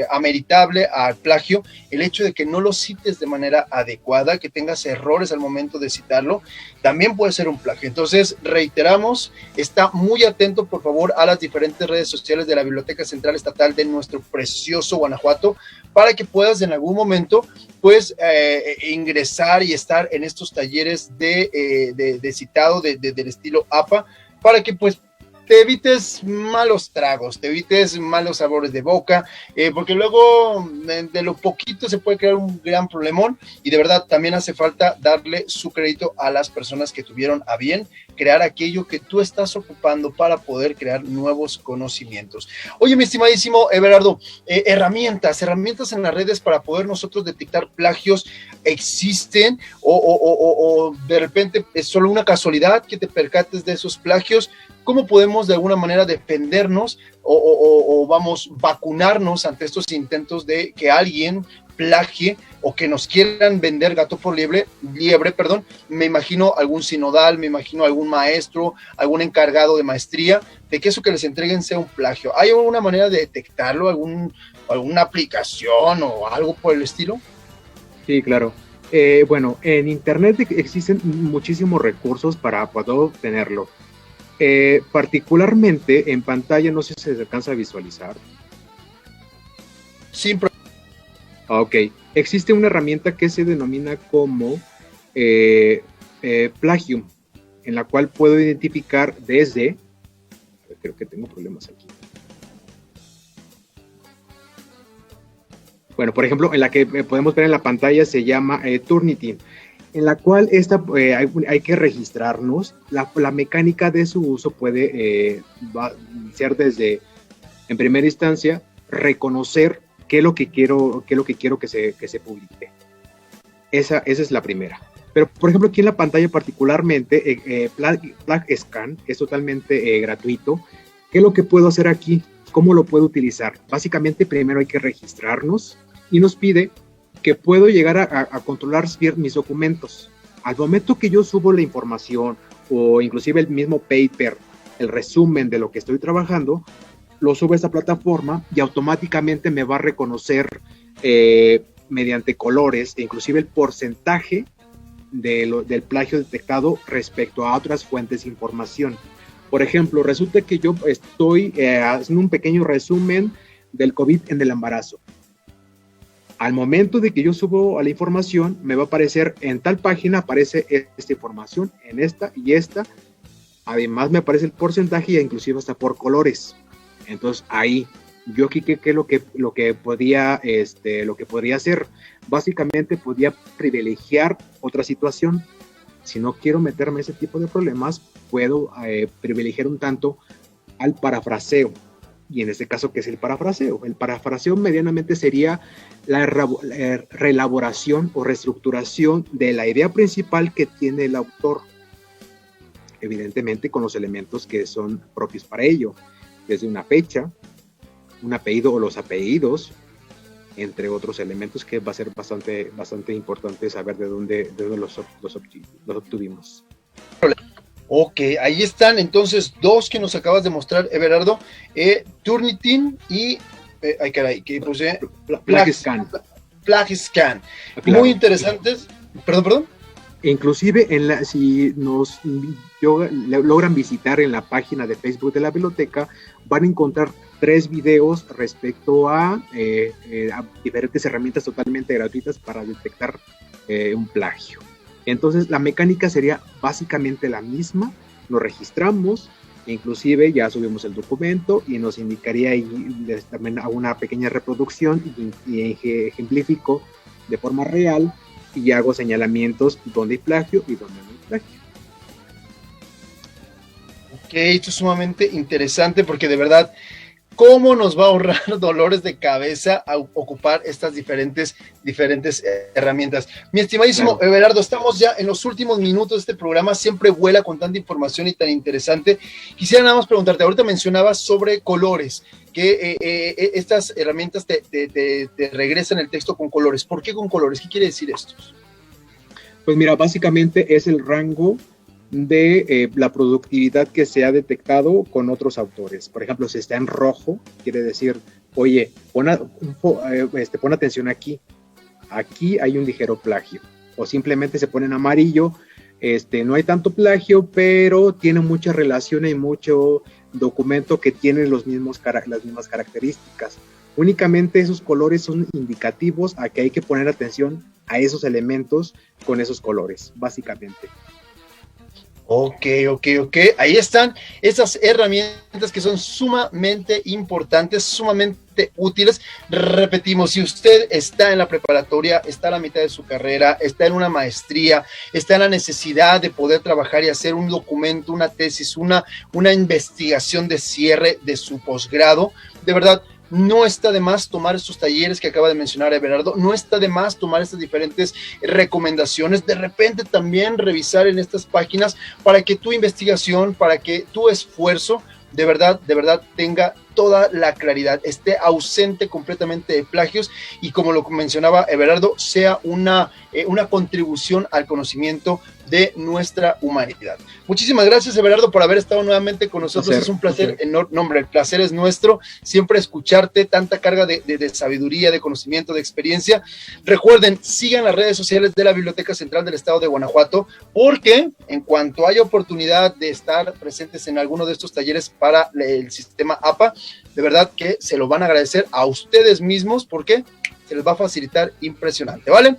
ameritable al plagio el hecho de que no lo cites de manera adecuada, que tengas errores al momento de citarlo, también puede ser un plagio. Entonces, reiteramos, está muy atento, por favor, a las diferentes redes sociales de la Biblioteca Central Estatal de nuestro precioso Guanajuato, para que puedas en algún momento, pues, ingresar y estar en estos talleres de citado del estilo APA, para que, pues, te evites malos tragos, te evites malos sabores de boca, porque luego de lo poquito se puede crear un gran problemón, y de verdad también hace falta darle su crédito a las personas que tuvieron a bien crear aquello que tú estás ocupando para poder crear nuevos conocimientos. Oye, mi estimadísimo Everardo, herramientas en las redes para poder nosotros detectar plagios, ¿existen? O de repente es solo una casualidad que te percates de esos plagios. ¿Cómo podemos de alguna manera defendernos o vamos, vacunarnos ante estos intentos de que alguien plagie o que nos quieran vender gato por liebre? Me imagino algún sinodal, me imagino algún maestro, algún encargado de maestría, de que eso que les entreguen sea un plagio. ¿Hay alguna manera de detectarlo, alguna aplicación o algo por el estilo? Sí, claro. Bueno, en internet existen muchísimos recursos para poder obtenerlo. Particularmente en pantalla, no sé si se alcanza a visualizar. Sí, Ok, existe una herramienta que se denomina como Plagium, en la cual puedo identificar desde, creo que tengo problemas aquí. Bueno, por ejemplo, en la que podemos ver en la pantalla se llama Turnitin, en la cual hay que registrarnos. La mecánica de su uso puede ser desde, en primera instancia, reconocer qué es lo que quiero que se publique. Esa es la primera. Pero, por ejemplo, aquí en la pantalla particularmente, PlagScan es totalmente gratuito. ¿Qué es lo que puedo hacer aquí? ¿Cómo lo puedo utilizar? Básicamente, primero hay que registrarnos y nos pide que puedo llegar a controlar mis documentos. Al momento que yo subo la información o inclusive el mismo paper, el resumen de lo que estoy trabajando, lo subo a esta plataforma y automáticamente me va a reconocer mediante colores e inclusive el porcentaje del plagio detectado respecto a otras fuentes de información. Por ejemplo, resulta que yo estoy haciendo un pequeño resumen del COVID en el embarazo. Al momento de que yo subo a la información, me va a aparecer en tal página, aparece esta información, en esta y esta. Además me aparece el porcentaje y inclusive hasta por colores. Entonces ahí, yo aquí qué es lo que podría hacer. Básicamente podía privilegiar otra situación. Si no quiero meterme en ese tipo de problemas, puedo privilegiar un tanto al parafraseo. Y en este caso, ¿qué es el parafraseo? El parafraseo medianamente sería la reelaboración o reestructuración de la idea principal que tiene el autor, evidentemente con los elementos que son propios para ello, desde una fecha, un apellido o los apellidos, entre otros elementos que va a ser bastante importante saber de dónde los obtuvimos. Ok, ahí están entonces dos que nos acabas de mostrar, Everardo, Turnitin y, ay caray, que puse PlagScan. PlagScan. Claro. Muy interesantes. Perdón. Inclusive si nos logran visitar en la página de Facebook de la biblioteca, van a encontrar 3 videos respecto a diferentes herramientas totalmente gratuitas para detectar un plagio. Entonces la mecánica sería básicamente la misma, nos registramos, inclusive ya subimos el documento y nos indicaría ahí también una pequeña reproducción y ejemplifico de forma real y hago señalamientos donde hay plagio y donde no hay plagio. Ok, esto es sumamente interesante porque de verdad, ¿cómo nos va a ahorrar dolores de cabeza a ocupar estas diferentes herramientas? Mi estimadísimo claro. Everardo, estamos ya en los últimos minutos de este programa, siempre vuela con tanta información y tan interesante. Quisiera nada más preguntarte, ahorita mencionabas sobre colores, que estas herramientas te regresan el texto con colores. ¿Por qué con colores? ¿Qué quiere decir esto? Pues mira, básicamente es el rango de la productividad que se ha detectado con otros autores. Por ejemplo, si está en rojo, quiere decir, oye, pon atención aquí hay un ligero plagio, o simplemente se pone en amarillo, no hay tanto plagio, pero tiene mucha relación y mucho documento que tiene las mismas características. Únicamente esos colores son indicativos a que hay que poner atención a esos elementos con esos colores, básicamente. Ok. Ahí están esas herramientas que son sumamente importantes, sumamente útiles. Repetimos, si usted está en la preparatoria, está a la mitad de su carrera, está en una maestría, está en la necesidad de poder trabajar y hacer un documento, una tesis, una investigación de cierre de su posgrado, de verdad, no está de más tomar estos talleres que acaba de mencionar Everardo, no está de más tomar estas diferentes recomendaciones, de repente también revisar en estas páginas para que tu investigación, para que tu esfuerzo de verdad tenga toda la claridad, esté ausente completamente de plagios y como lo mencionaba Everardo, sea una contribución al conocimiento de nuestra humanidad. Muchísimas gracias, Everardo, por haber estado nuevamente con nosotros. Es un placer enorme, hombre, el placer es nuestro, siempre escucharte, tanta carga de sabiduría, de conocimiento, de experiencia. Recuerden, sigan las redes sociales de la Biblioteca Central del Estado de Guanajuato, porque en cuanto haya oportunidad de estar presentes en alguno de estos talleres para el sistema APA, de verdad que se lo van a agradecer a ustedes mismos, porque se les va a facilitar impresionante, ¿vale?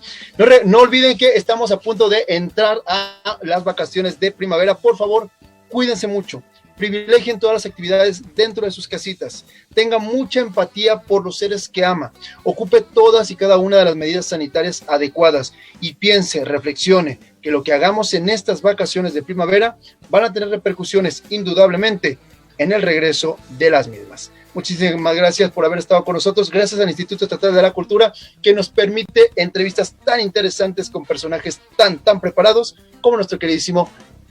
No olviden que estamos a punto de entrar a las vacaciones de primavera. Por favor, cuídense mucho, privilegien todas las actividades dentro de sus casitas, tenga mucha empatía por los seres que ama, ocupe todas y cada una de las medidas sanitarias adecuadas y piense, reflexione que lo que hagamos en estas vacaciones de primavera van a tener repercusiones indudablemente en el regreso de las mismas. Muchísimas gracias por haber estado con nosotros, gracias al Instituto Estatal de la Cultura que nos permite entrevistas tan interesantes con personajes tan preparados como nuestro queridísimo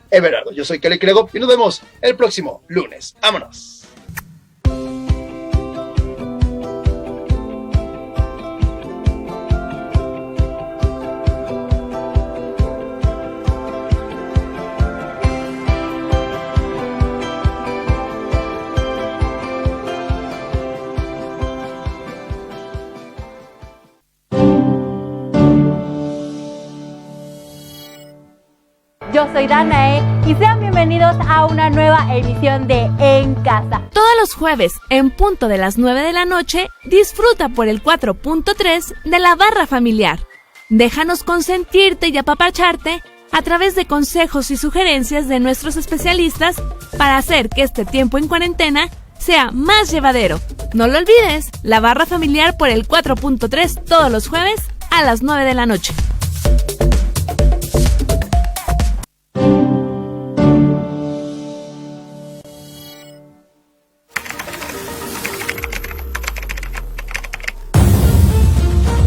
Everardo. Yo soy Kelly Crego y nos vemos el próximo lunes. ¡Vámonos! Yo soy Danae y sean bienvenidos a una nueva edición de En Casa. Todos los jueves, en punto de las 9 de la noche, disfruta por el 4.3 de la barra familiar. Déjanos consentirte y apapacharte a través de consejos y sugerencias de nuestros especialistas para hacer que este tiempo en cuarentena sea más llevadero. No lo olvides, la barra familiar por el 4.3 todos los jueves a las 9 de la noche.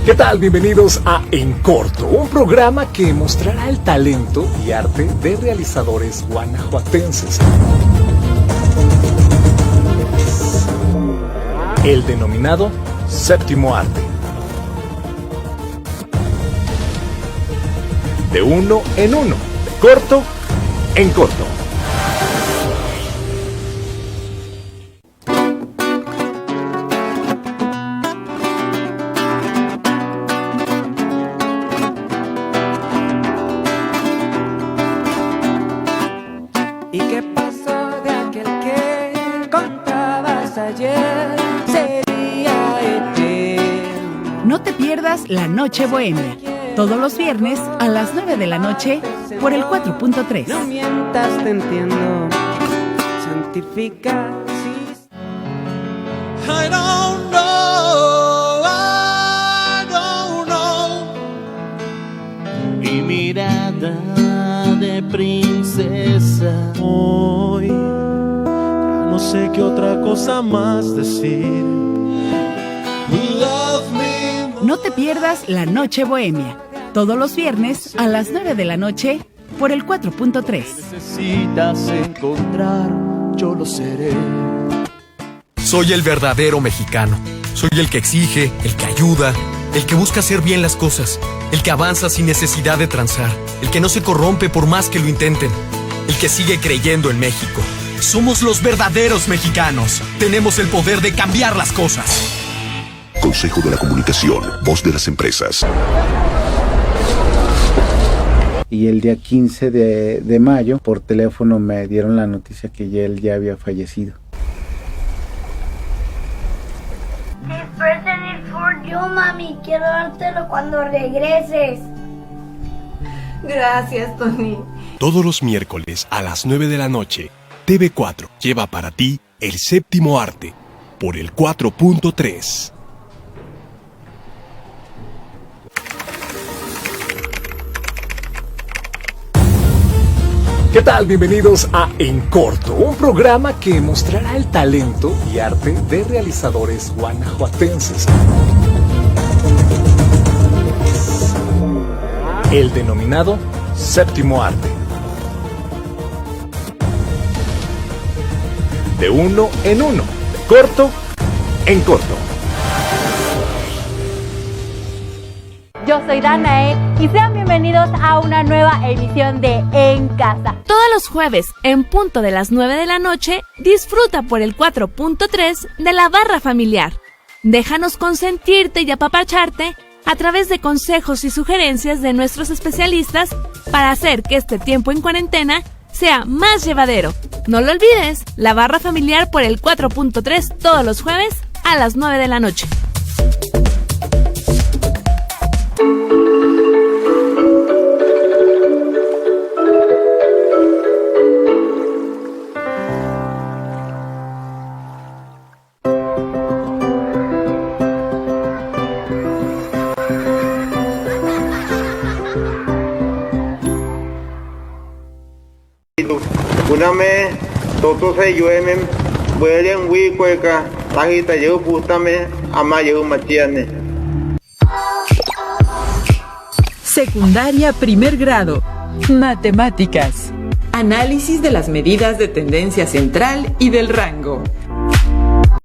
¿Qué tal? Bienvenidos a En Corto, un programa que mostrará el talento y arte de realizadores guanajuatenses. El denominado Séptimo Arte. De uno en uno, de corto en corto. La Noche Bohemia, todos los viernes a las 9 de la noche por el 4.3. No mientas, te entiendo. Santifica. I don't know. Y mirada de princesa. Hoy ya no sé qué otra cosa más decir. Love me. No te pierdas La Noche Bohemia, todos los viernes a las 9 de la noche por el 4.3. Necesitas encontrar, yo lo seré. Soy el verdadero mexicano. Soy el que exige, el que ayuda, el que busca hacer bien las cosas, el que avanza sin necesidad de transar, el que no se corrompe por más que lo intenten, el que sigue creyendo en México. Somos los verdaderos mexicanos. Tenemos el poder de cambiar las cosas. Consejo de la Comunicación, voz de las empresas. Y el día 15 de mayo, por teléfono me dieron la noticia que él ya había fallecido. This present is for you, mami. Quiero dártelo cuando regreses. Gracias, Tony. Todos los miércoles a las 9 de la noche, TV4 lleva para ti El Séptimo Arte por el 4.3. ¿Qué tal? Bienvenidos a En Corto, un programa que mostrará el talento y arte de realizadores guanajuatenses. El denominado Séptimo Arte. De uno en uno, de corto en corto. Yo soy Danae y sean bienvenidos a una nueva edición de En Casa. Todos los jueves, en punto de las 9 de la noche, disfruta por el 4.3 de la barra familiar. Déjanos consentirte y apapacharte a través de consejos y sugerencias de nuestros especialistas para hacer que este tiempo en cuarentena sea más llevadero. No lo olvides, la barra familiar por el 4.3 todos los jueves a las 9 de la noche. Uname, toto se llueve, vuelve en huicueca, tajita yo pústame, ama yo machiane. Secundaria primer grado. Matemáticas. Análisis de las medidas de tendencia central y del rango.